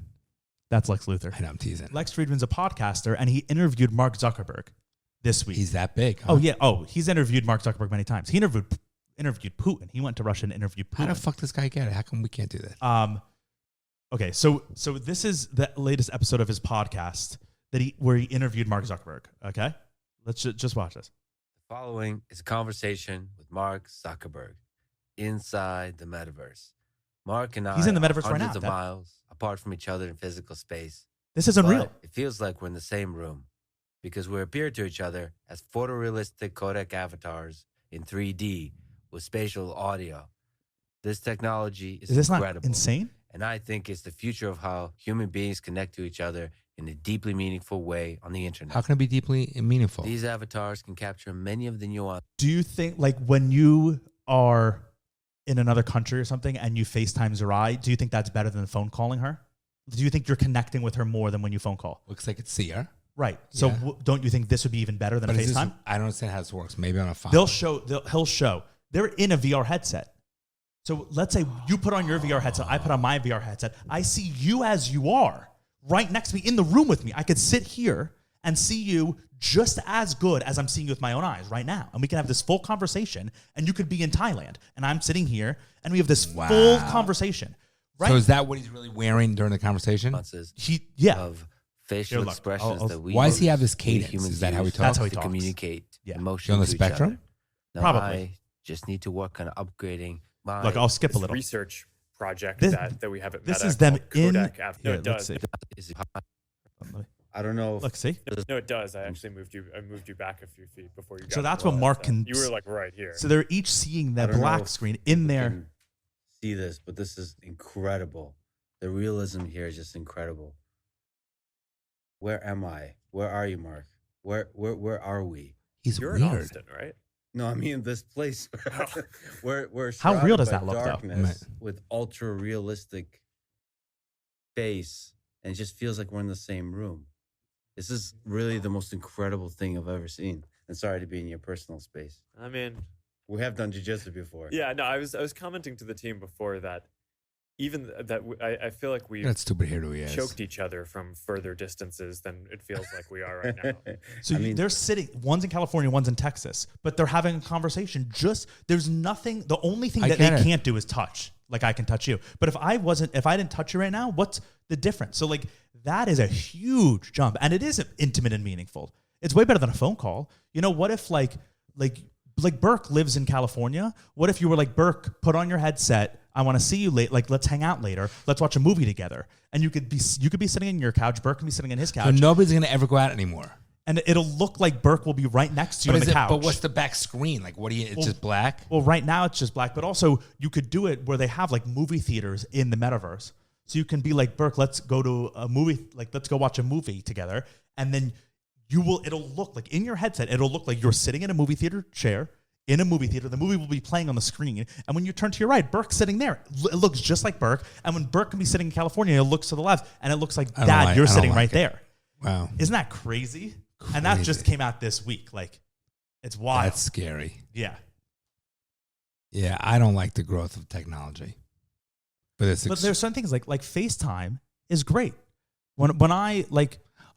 That's Lex Luthor. I know, I'm teasing. Lex Friedman's a podcaster, and he interviewed Mark Zuckerberg this week. He's that big, huh? Oh, yeah. Oh, he's interviewed Mark Zuckerberg many times. He interviewed Putin. He went to Russia and interviewed Putin. How the fuck this guy get it? How come we can't do that? Okay, so this is the latest episode of his podcast where he interviewed Mark Zuckerberg. Okay? Let's just watch this. The following is a conversation with Mark Zuckerberg inside the metaverse. Mark and I He's in the are metaverse right now. hundreds of miles apart from each other in physical space. This is unreal. But it feels like we're in the same room because we appear to each other as photorealistic codec avatars in 3D with spatial audio. This technology is this incredible. not insane? And I think it's the future of how human beings connect to each other in a deeply meaningful way on the internet. How can it be deeply meaningful? These avatars can capture many of the nuances. Do you think, like, when you are in another country or something and you FaceTime Zerai, do you think that's better than phone calling her? Do you think you're connecting with her more than when you phone call? Looks like it's see her. Right. So Yeah. don't you think this would be even better than But is FaceTime? I don't understand how this works. Maybe on a phone. He'll show. They're in a VR headset. So let's say you put on your VR headset, I put on my VR headset. I see you as you are right next to me in the room with me. I could sit here and see you just as good as I'm seeing you with my own eyes right now. And we can have this full conversation, and you could be in Thailand and I'm sitting here and we have this full conversation. Right? So is that what he's really wearing during the conversation? Of facial expressions that we Why does he use, have this we cadence? humans Is that how he use talks? That's how he to talks. communicate Yeah. emotion You on the to each spectrum? other. Now, Probably. I just need to work on upgrading my Look, I'll skip a This little. research project This- that we have at This Meta is them called in. Kodak App. No, Here, it let's does. see. is I don't know. Look, see. No, it does. I actually moved you back a few feet before you got So to that's the what wall, Mark so can. You were like right here. So they're each seeing I the don't know black if screen in you there. can see this, but this is incredible. The realism here is just incredible. Where am I? Where are you, Mark? Where are we? He's You're in weird. Austin, right? No, I mean this place. We're How real surrounded does by that look, though? darkness with ultra realistic face, and it just feels like we're in the same room. This is really the most incredible thing I've ever seen. And sorry to be in your personal space. I mean, We have done jiu-jitsu before. yeah. No, I was commenting to the team before that. Even that, I feel like we That stupid hairdo he has. choked each other from further distances than it feels like we are right now. So I mean- they're sitting. One's in California, one's in Texas, but they're having a conversation. There's nothing. The only thing I that get they it. can't do is touch. Like I can touch you, but if I didn't touch you right now, what's the difference? So like that is a huge jump, and it is intimate and meaningful. It's way better than a phone call. You know, what if like Burke lives in California? What if you were like, Burke, put on your headset. I want to see you late. Like, let's hang out later. Let's watch a movie together. And you could be sitting in your couch. Burke can be sitting in his couch. So nobody's gonna ever go out anymore. And it'll look like Burke will be right next to you on the couch. But what's the back screen? Like, what do you? It's just black. Well, right now it's just black, but also you could do it where they have like movie theaters in the metaverse. So you can be like, Burke, let's go to a movie, like let's go watch a movie together. And then it'll look like in your headset, it'll look like you're sitting in a movie theater chair in a movie theater. The movie will be playing on the screen. And when you turn to your right, Burke's sitting there. It looks just like Burke. And when Burke can be sitting in California, it looks to the left and it looks like, I don't Dad, like- you're I don't sitting like right it. there. Wow, Isn't that crazy? And that just Crazy. came out this week. Like, it's wild. that's scary. Yeah. Yeah, I don't like the growth of technology. But There's certain things like FaceTime is great. When I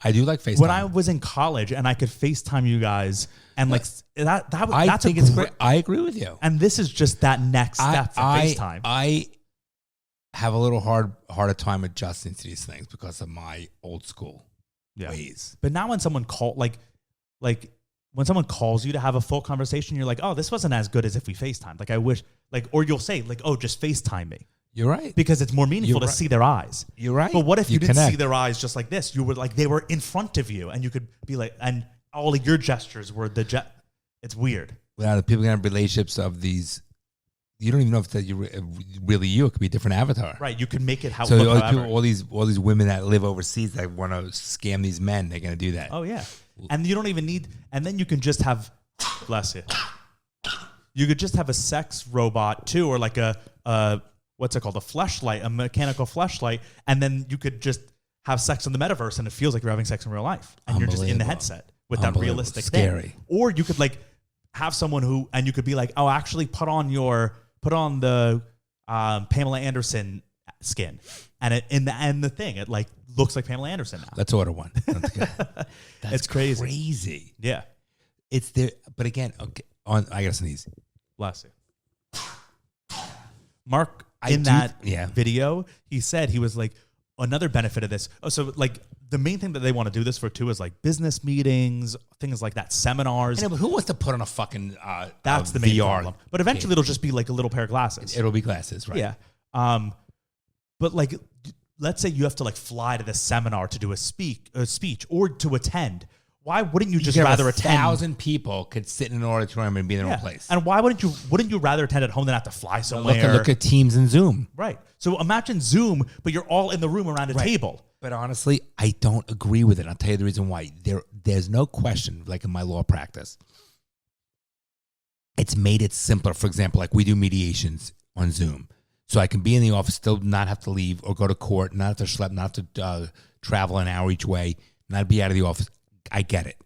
I do like FaceTime. when I was in college and I could FaceTime you guys and like I that's think a it's great. great. I agree with you. And this is just that next step from FaceTime. I have a little harder time adjusting to these things because of my old school ways. But now when someone when someone calls you to have a full conversation, you're like, oh, this wasn't as good as if we FaceTime. Like I wish, or you'll say like, oh, just FaceTime me. You're right. Because it's more meaningful You're to right. see their eyes. You're right. But what if you didn't connect. see their eyes just like this? You were like, they were in front of you and you could be like, and all of your gestures were it's weird. Well, the people can have relationships of these. You don't even know if that you really you. It could be a different avatar. Right. You can make it how So look all, however. all these women that live overseas that want to scam these men, they're going to do that. Oh yeah. And you don't even need, and then you can just have, bless you. You could just have a sex robot too, or like a what's it called? A fleshlight, a mechanical fleshlight. And then you could just have sex in the metaverse and it feels like you're having sex in real life. And you're just in the Unbelievable. headset with that Unbelievable. realistic Scary. thing. Or you could like have someone and you could be like, oh, actually put on the Pamela Anderson skin. And the thing, it like looks like Pamela Anderson now. Let's order one. That's It's crazy. Crazy. Yeah. It's there, but again, okay, I gotta sneeze. Bless you. Mark, video, he said he was like, another benefit of this. Oh, so like the main thing that they want to do this for too is like business meetings, things like that, seminars. I know, but who wants to put on a fucking That's the main VR problem. But eventually it'll just be like a little pair of glasses. It'll be glasses, right? Yeah. But like, let's say you have to like fly to the seminar to do a speech or to attend. why wouldn't you just You rather attend? 1,000 people could sit in an auditorium and be in their Yeah. own place. And why wouldn't you rather attend at home than have to fly somewhere? Look at Teams and Zoom. Right. So imagine Zoom, but you're all in the room around a table. But honestly, I don't agree with it. I'll tell you the reason why. There's no question, like in my law practice, it's made it simpler. For example, like we do mediations on Zoom. So I can be in the office, still not have to leave or go to court, not have to schlep, not have to travel an hour each way, not be out of the office. I get it.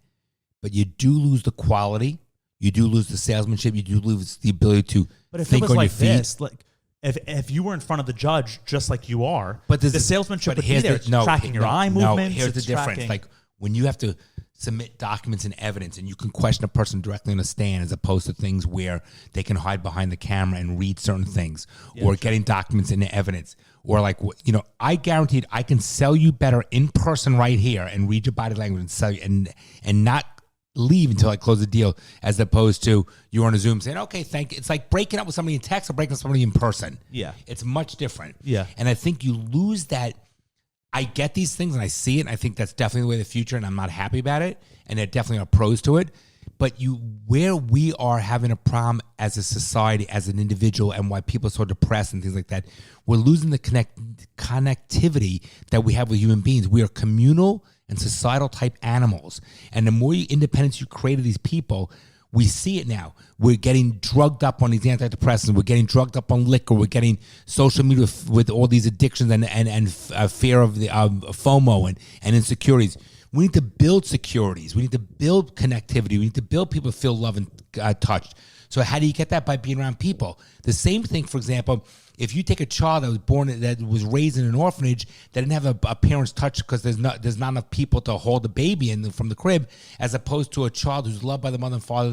But you do lose the quality. You do lose the salesmanship. You do lose the ability to But if think it was on like your feet. this, like if you were in front of the judge just like you are, But the salesmanship would be here's there. It's tracking your eye movements. Here's the it's difference. tracking- Like when you have to submit documents and evidence and you can question a person directly on the stand as opposed to things where they can hide behind the camera and read certain things or getting documents and evidence or like, I guaranteed I can sell you better in person right here and read your body language and sell you and not leave until I close the deal as opposed to you're on a Zoom saying, okay, thank you. It's like breaking up with somebody in text or breaking up with somebody in person. Yeah. It's much different. Yeah. And I think you lose that. I get these things and I see it. And I think that's definitely the way of the future. And I'm not happy about it. And there definitely are pros to it. But where we are having a problem as a society, as an individual, and why people are so depressed and things like that, we're losing the connectivity that we have with human beings. We are communal and societal type animals. And the more independence you create of these people, we see it now. We're getting drugged up on these antidepressants. We're getting drugged up on liquor. We're getting social media with all these addictions and fear of the FOMO and insecurities. We need to build securities. We need to build connectivity. We need to build people to feel love and touched. So how do you get that? By being around people. The same thing, for example, if you take a child that was raised in an orphanage that didn't have a parent's touch because there's not enough people to hold the baby from the crib, as opposed to a child who's loved by the mother and father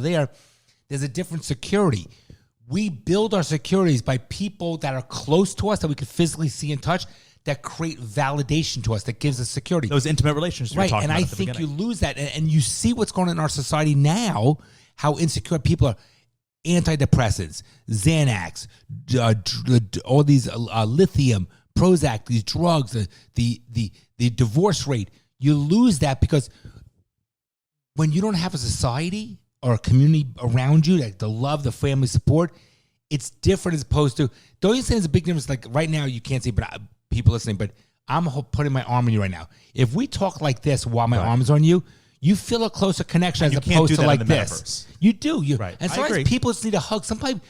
there's a different security. We build our securities by people that are close to us that we can physically see and touch that create validation to us, that gives us security. Those intimate relationships Right, we're talking and about I at the think you beginning. lose that. And you see what's going on in our society now, how insecure people are. Antidepressants, Xanax, all these lithium, Prozac, these drugs, the divorce rate. You lose that because when you don't have a society or a community around you, like the love, the family support, it's different as opposed to. Don't you think there's a big difference? Like right now, you can't see, but people listening, but I'm putting my arm on you right now. If we talk like this while my arm is on you, you feel a closer connection as you can't opposed do to that like in the this. metaverse. You do. Right. And I sometimes agree. people just need a hug. Sometimes,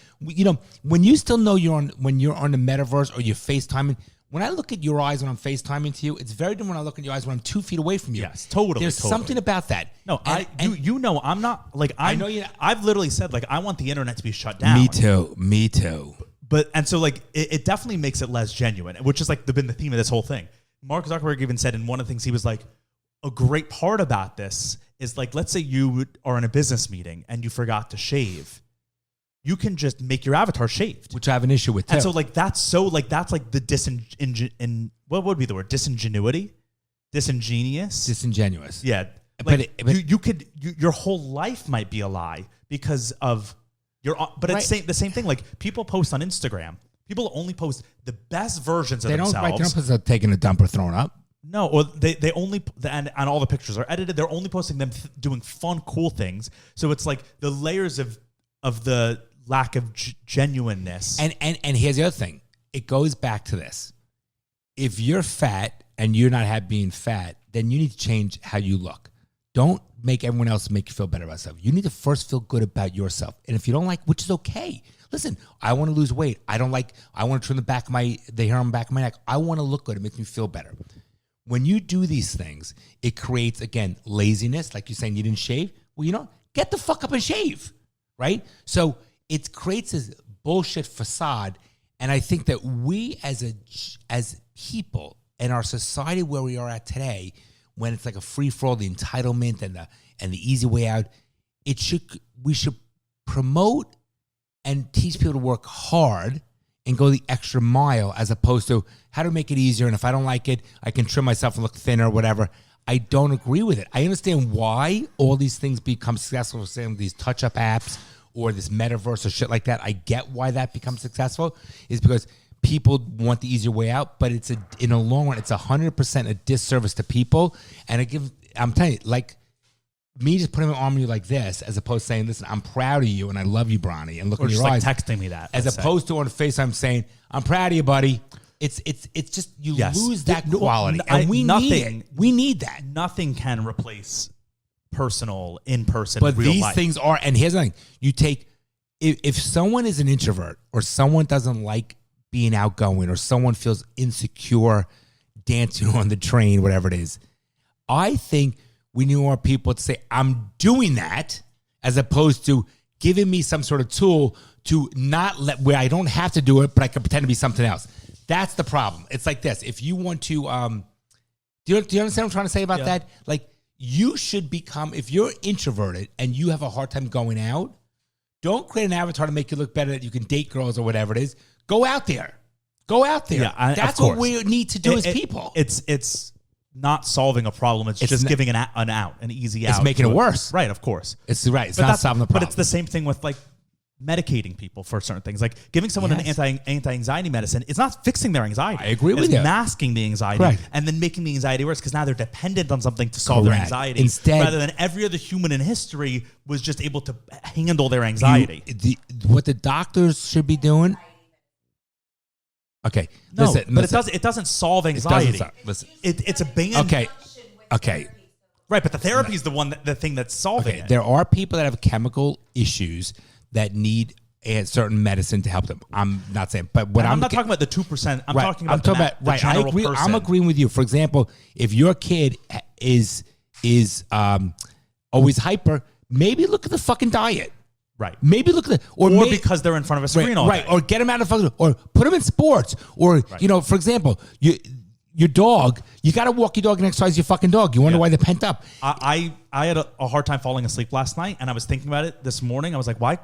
when you still know when you're on the metaverse or you're FaceTiming, when I look at your eyes when I'm FaceTiming to you, it's very different when I look at your eyes when I'm 2 feet away from you. Yes, totally. There's totally. something about that. No, And- I'm not like I know you. I've literally said like I want the internet to be shut down. Me too. But and so like it definitely makes it less genuine, which is like been the theme of this whole thing. Mark Zuckerberg even said in one of the things he was like, a great part about this is like, let's say you are in a business meeting and you forgot to shave. You can just make your avatar shaved. Which I have an issue with too. And so like that's like the what would be the word? Disingenuity? Disingenuous? Disingenuous. Yeah. But Like it- your whole life might be a lie because of but it's the same thing. Like people post on Instagram. People only post the best versions of They don't themselves. post taking a dump or throwing up. No, or they only and all the pictures are edited. They're only posting them doing fun, cool things. So it's like the layers of the lack of genuineness. And here's the other thing. It goes back to this. If you're fat and you're not happy being fat, then you need to change how you look. Don't make everyone else make you feel better about yourself. You need to first feel good about yourself. And if you don't like, which is okay. Listen, I want to lose weight. I want to trim the hair on the back of my neck. I want to look good. It makes me feel better. When you do these things, it creates, again, laziness. Like you're saying you didn't shave. Well, get the fuck up and shave, right? So it creates this bullshit facade. And I think that we as people in our society where we are at today, when it's like a free-for-all, the entitlement and the easy way out, we should promote and teach people to work hard and go the extra mile as opposed to how to make it easier. And if I don't like it, I can trim myself and look thinner or whatever. I don't agree with it. I understand why all these things become successful, saying these touch-up apps or this metaverse or shit like that. I get why that becomes successful is because people want the easier way out, but in the long run, it's 100% a disservice to people. And I'm telling you, like me just putting my arm on you like this, as opposed to saying, "Listen, I'm proud of you and I love you, Bronny," and look Or in just your like eyes, texting me that. as let's say. opposed to on FaceTime saying, "I'm proud of you, buddy." It's just you Yes. lose that No, quality, I- and we need nothing- it. We need that. Nothing can replace personal, in person, But real these life. things are, and here's the thing: you take if someone is an introvert or someone doesn't like being outgoing or someone feels insecure dancing on the train, whatever it is, I think we need more people to say, "I'm doing that," as opposed to giving me some sort of tool to not let where I don't have to do it, but I can pretend to be something else. That's the problem. It's like this: if you want to, do you understand what I'm trying to say about that? Like, you should become, if you're introverted and you have a hard time going out, don't create an avatar to make you look better that you can date girls or whatever it is. Go out there. Go out there. Yeah, That's of what course. we need to do as people. It's not solving a problem. It's just not- giving an out, an easy out. It's making to it worse. Right, of course. It's right. It's But not that's- solving the problem. But it's the same thing with like medicating people for certain things. Like giving someone Yes. an anti-anxiety medicine, it's not fixing their anxiety. I agree with it's you. masking the anxiety Correct. and then making the anxiety worse because now they're dependent on something to solve their Correct. anxiety. Instead- rather than every other human in history was just able to handle their anxiety. What the doctors should be doing. Okay. No, listen, but listen. it doesn't solve It doesn't anxiety. listen. It's a band. Okay. Right, but the therapy is the thing that's solving Okay. it. There are people that have chemical issues that need a certain medicine to help them. I'm not saying, but what I'm not talking about the 2%. I'm talking about the right. I general agree. person. I'm agreeing with you. For example, if your kid is always hyper, maybe look at the fucking diet. Right. Maybe look at the Or because they're in front of a screen all day. or get them out of fucking, or put them in sports, or for example, your dog, you got to walk your dog and exercise your fucking dog. You wonder why they're pent up. I had a hard time falling asleep last night, and I was thinking about it this morning. I was like, why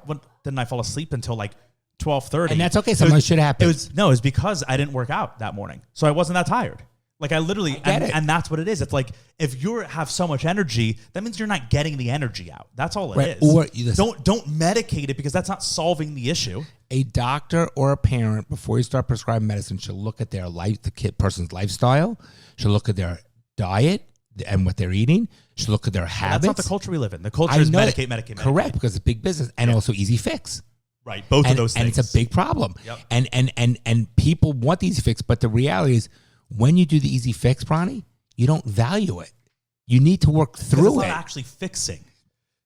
didn't I fall asleep until like 12:30? And that's okay. Sometimes shit happens. It was because I didn't work out that morning, so I wasn't that tired. Like I literally, get it. and that's what it is. It's like if you have so much energy, that means you're not getting the energy out. That's all it is. Or don't medicate it because that's not solving the issue. A doctor or a parent, before you start prescribing medicine, should look at their life, the person's lifestyle, should look at their diet and what they're eating, should look at their habits. That's not the culture we live in. The culture is medicate. Correct, because it's big business and also easy fix. Right, both of those things. And it's a big problem. Yep. And people want the easy fix, but the reality is, when you do the easy fix, Bronny, you don't value it. You need to work through it's it. not actually fixing.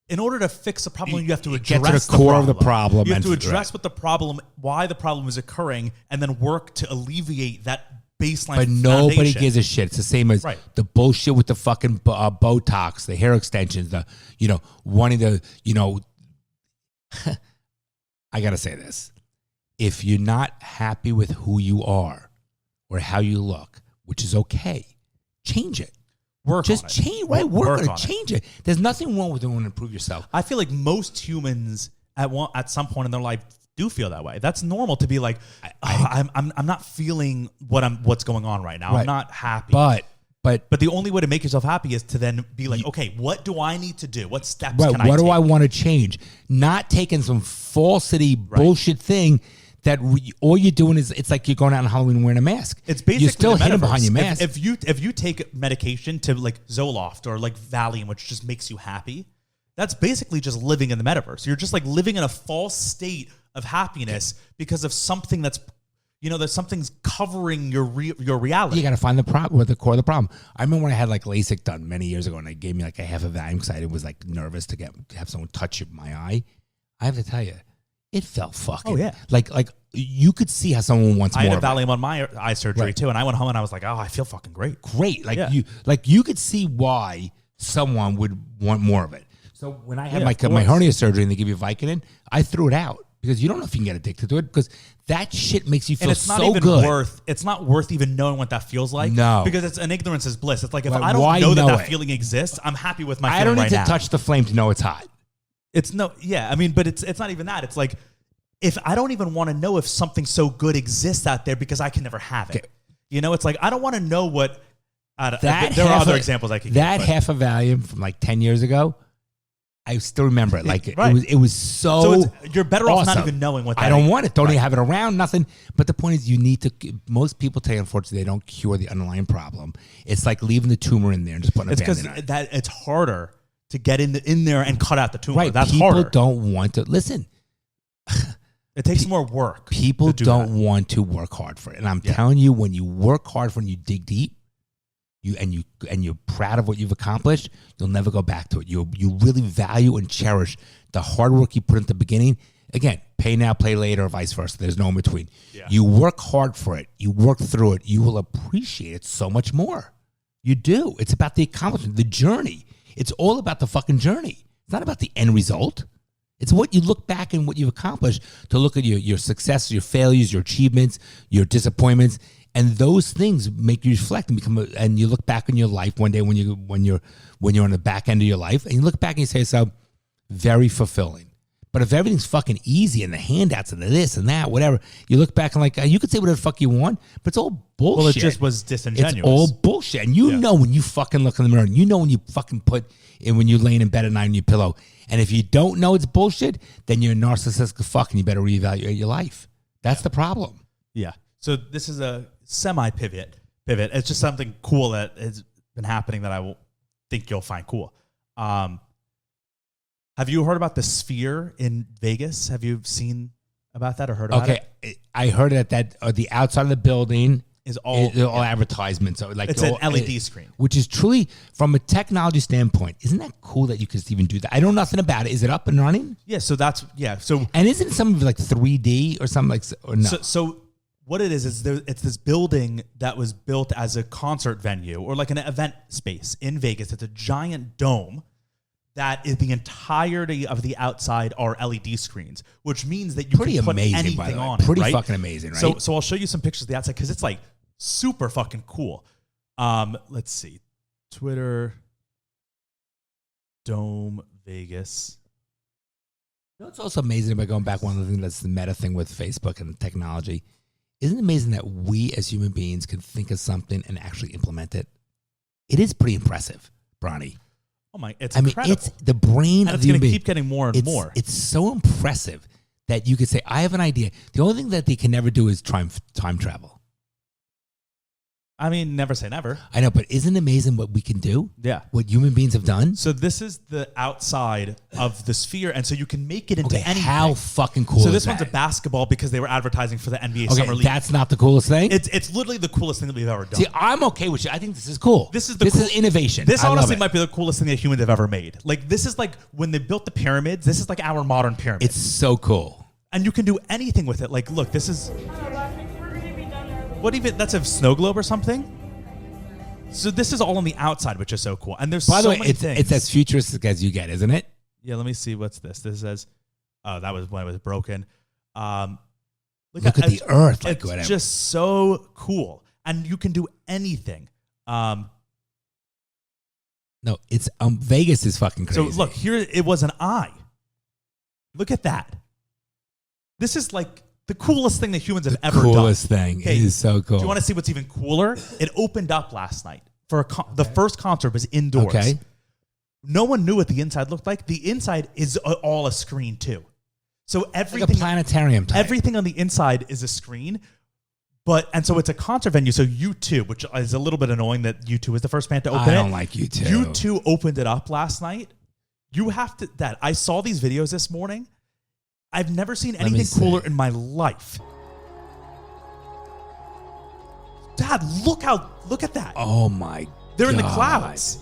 In order to fix a problem, you have to Get address to the core of the problem. problem You have and to figure address it. what the problem, why the problem is occurring, and then work to alleviate that baseline. But nobody foundation. gives a shit. It's the same as Right. the bullshit with the fucking Botox, the hair extensions, wanting to, I got to say this. If you're not happy with who you are or how you look, which is okay, change it. Work Just on it. change, right? Work on it. on it. Change it. There's nothing wrong with wanting to improve yourself. I feel like most humans at some point in their life do feel that way. That's normal to be like, I'm not feeling what's going on right now. Right. I'm not happy. But But the only way to make yourself happy is to then be like, okay, what do I need to do? What steps right, can I what take? do I want to change? Not taking some falsity bullshit thing that all you're doing is, it's like you're going out on Halloween wearing a mask. It's basically you're still the hidden metaverse. behind your mask. If you take medication to like Zoloft or like Valium, which just makes you happy, that's basically just living in the metaverse. You're just like living in a false state of happiness because of something that's, that something's covering your reality. You got to find the problem, what the core of the problem. I remember when I had like LASIK done many years ago, and they gave me like a half a Valium because I was like nervous to have someone touch my eye. I have to tell you, it felt fucking. Oh, yeah. Like you could see how someone wants I more. had a of it. Valium on my eye surgery Right. too, and I went home and I was like, oh, I feel fucking great. Great, Yeah. you could see why someone would want more of it. So when I had Yeah, my of course. my hernia surgery and they give you Vicodin, I threw it out because you don't know if you can get addicted to it because that shit makes you feel And it's not so even good. worth. It's not worth even knowing what that feels like. No. because it's an ignorance is bliss. It's like if Like, I don't why know know that it? feeling exists, I'm happy with my I feeling don't need right to now. touch the flame to know it's hot. It's no, yeah. I mean, but it's not even that. It's like if I don't even want to know if something so good exists out there because I can never have it. Okay. It's like I don't want to know what. There That are half other a- examples I could. That give, but- half a Valium from like 10 years ago, I still remember it. Like Right. it was so you're better off not awesome. even knowing what. I that don't is. want it. Don't Right. even have it around. Nothing. But the point is, you need to. Most people today, unfortunately, they don't cure the underlying problem. It's like leaving the tumor in there and just putting It's a because band-aid on it. that it's harder to get in there and cut out the tumor. Right. That's People harder. don't want to listen. It takes more work. People to do don't that. want to work hard for it. And I'm telling you, when you work hard for it and you dig deep, you're proud of what you've accomplished, you'll never go back to it. You really value and cherish the hard work you put in the beginning. Again, pay now, play later, or vice versa. There's no in between. Yeah. You work hard for it. You work through it. You will appreciate it so much more. You do. It's about the accomplishment, the journey. It's all about the fucking journey. It's not about the end result. It's what you look back and what you've accomplished to look at your successes, your failures, your achievements, your disappointments, and those things make you reflect and become. And you look back on your life one day when you're on the back end of your life, and you look back and you say, "So, very fulfilling." But if everything's fucking easy and the handouts and the this and that, whatever, you look back and like you could say whatever the fuck you want, but it's all bullshit. Well, it just was disingenuous. It's all bullshit, and you know when you fucking look in the mirror, and you know when you fucking put in when you're laying in bed at night on your pillow. And if you don't know it's bullshit, then you're a narcissistic fuck and you better reevaluate your life. That's the problem. Yeah. So this is a semi-pivot. It's just something cool that has been happening that I will think you'll find cool. Have you heard about the Sphere in Vegas? Have you seen about that or heard about it? Okay, I heard that the outside of the building Is all advertisements. So like it's an LED screen. which is truly, from a technology standpoint, isn't that cool that you could even do that? I know nothing about it. Is it up and running? Yeah. So So And isn't it some of like 3D or something like? Or no? So what it is it's this building that was built as a concert venue or like an event space in Vegas. It's a giant dome that is the entirety of the outside are LED screens, which means that you Pretty can put amazing, anything by the way. on it. Pretty right? fucking amazing, right? So I'll show you some pictures of the outside because it's like super fucking cool. Let's see, Twitter Dome Vegas. You know, it's also amazing by going back one of the things that's the meta thing with Facebook and technology. Isn't it amazing that we as human beings can think of something and actually implement it? It is pretty impressive, Bronny. Oh my! It's I mean, incredible. it's the brain and of it's the going human to being. keep getting more and more. It's so impressive that you could say, I have an idea. The only thing that they can never do is time travel. I mean, never say never. I know, but isn't it amazing what we can do? Yeah. What human beings have done? So this is the outside of the Sphere, and so you can make it into Okay, anything. how fucking cool So is this one's that? a basketball because they were advertising for the NBA Okay, Summer League. that's not the coolest thing? It's literally the coolest thing that we've ever done. See, I'm okay with you. I think this is cool. This is innovation. This I love honestly it. might be the coolest thing that humans have ever made. Like this is like when they built the pyramids. This is like our modern pyramid. It's so cool. And you can do anything with it. Like, look, this is what even that's a snow globe or something. So this is all on the outside, which is so cool. And there's By the so way, many it's things. as futuristic as you get, isn't it? Yeah, let me see. What's this? This says, oh, that was when it was broken. Look at the earth, like it's whatever. just so cool, and you can do anything. No, it's Vegas is fucking crazy. So look, here it was an eye. Look at that. This is like the coolest thing that humans have ever done. Coolest thing. Okay, It is so cool. Do you want to see what's even cooler? It opened up last night for the first concert was indoors. Okay. No one knew what the inside looked like. The inside is all a screen too. So Like everything, a planetarium type. everything on the inside is a screen. And so it's a concert venue. So U2, which is a little bit annoying that U2 was the first band to open it. I don't like U2. U2 opened it up last night. You have to, I saw these videos this morning. I've never seen anything cooler in my life. Dad, look at that. Oh my They're in the God. clouds.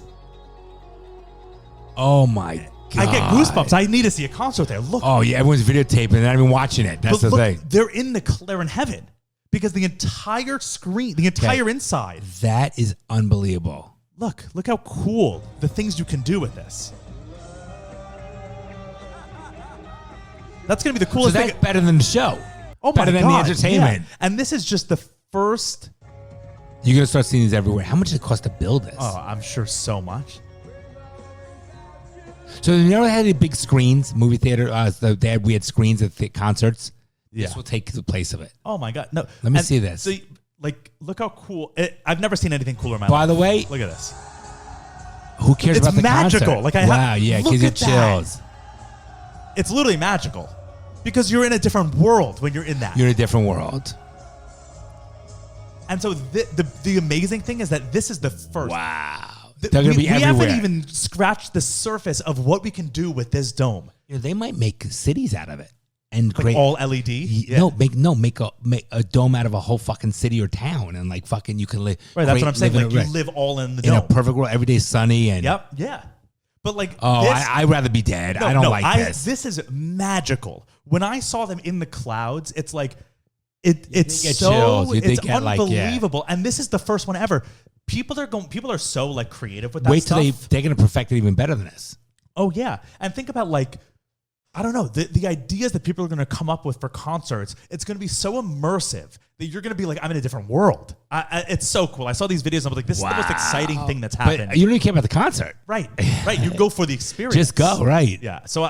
Oh my God. I get goosebumps. I need to see a concert there. Look. Oh yeah, everyone's videotaping. They're not even watching it. That's But the look, thing. they're in heaven because the entire screen, the entire inside. That is unbelievable. Look how cool the things you can do with this. That's going to be the So coolest that's thing. better than the show. Oh my better than God, the entertainment. yeah. And this is just the first. You're gonna start seeing these everywhere. How much does it cost to build this? Oh, I'm sure so much. So you never had any big screens, movie theater. We had screens at the concerts. Yeah. This will take the place of it. Oh my God. No. Let me And see this. So, look how cool. I've never seen anything cooler in my By life. the way, Look at this. who cares It's about the magical. concert? Wow, yeah, look gives you at that. chills. It's literally magical because you're in a different world when you're in that. You're in a different world. And so the amazing thing is that this is the first. Wow. They're gonna be we everywhere. haven't even scratched the surface of what we can do with this dome. You know, they might make cities out of it and Like create all LED. make a dome out of a whole fucking city or town, and like fucking you can live. Right, that's what I'm saying. live in Like a- you live all in the in dome. a perfect world, every day sunny and. Yep. Yeah. But like, Oh, this, I'd rather be dead. I don't like this. This is magical. When I saw them in the clouds, it's like it's get so chills. You it's did get, like, yeah. unbelievable. And this is the first one ever. People are so like creative with that Wait till stuff. they're gonna perfect it even better than this. Oh yeah, and think about like, I don't know, the ideas that people are going to come up with for concerts. It's going to be so immersive that you're going to be like, I'm in a different world. It's so cool. I saw these videos and I was like, this is the most exciting thing that's happened. But you don't even care about the concert. Right. You go for the experience. Just go, right? Yeah. So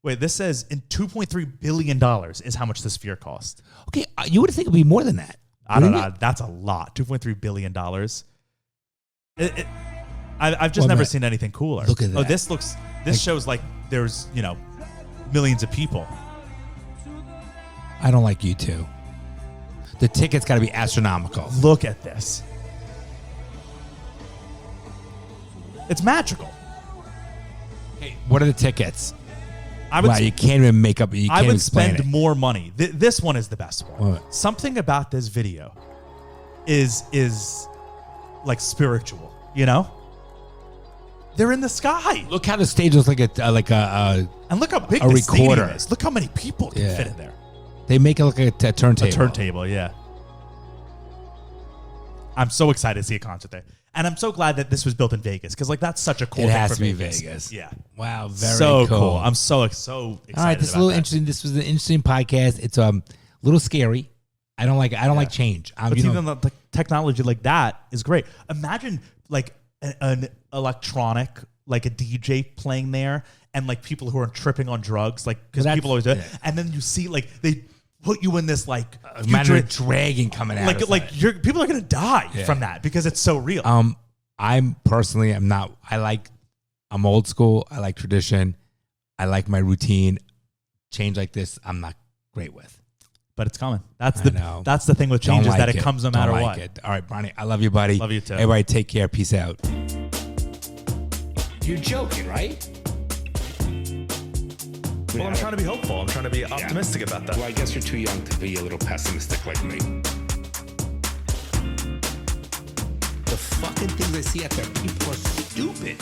this says in $2.3 billion is how much the sphere cost. Okay, you would think it'd be more than that. I don't Wouldn't know. That's a lot. $2.3 billion. I've just never seen anything cooler. Look at Oh, that. This shows like there's, millions of people. I don't like you too. The ticket's got to be astronomical. Look at this. It's magical. Hey, what are the tickets? I would Wow, you can't even make up. You can't I even would explain spend it. more money. This one is the best one. What? Something about this video is like spiritual, They're in the sky. Look how the stage looks like a. And look how big a this stadium recorder. is. Look how many people can Yeah. fit in there. They make it look like a turntable. A turntable, yeah. I'm so excited to see a concert there. And I'm so glad that this was built in Vegas because, that's such a cool It thing has for to be Vegas. Vegas. Yeah. Wow, very so cool. I'm so excited. All right, this is a about little that. interesting. This was an interesting podcast. It's a little scary. I don't like change. But even the technology like that is great. Imagine like an electronic, like a DJ playing there, and like people who are tripping on drugs, like because Well, people always do it. yeah. And then you see like they put you in this like Imagine a future- dragon coming out. people are gonna die Yeah. from that because it's so real. I'm not. I'm old school. I like tradition. I like my routine. Change like this, I'm not great with. But it's coming. That's I the know. that's the thing with Don't change is like that it comes no Don't matter like what. it. All right, Bronny, I love you, buddy. Love you too. Everybody, take care. Peace out. You're joking, right? Well, I'm trying to be hopeful. I'm trying to be optimistic about that. Well, I guess you're too young to be a little pessimistic like me. The fucking things I see out there, people are stupid.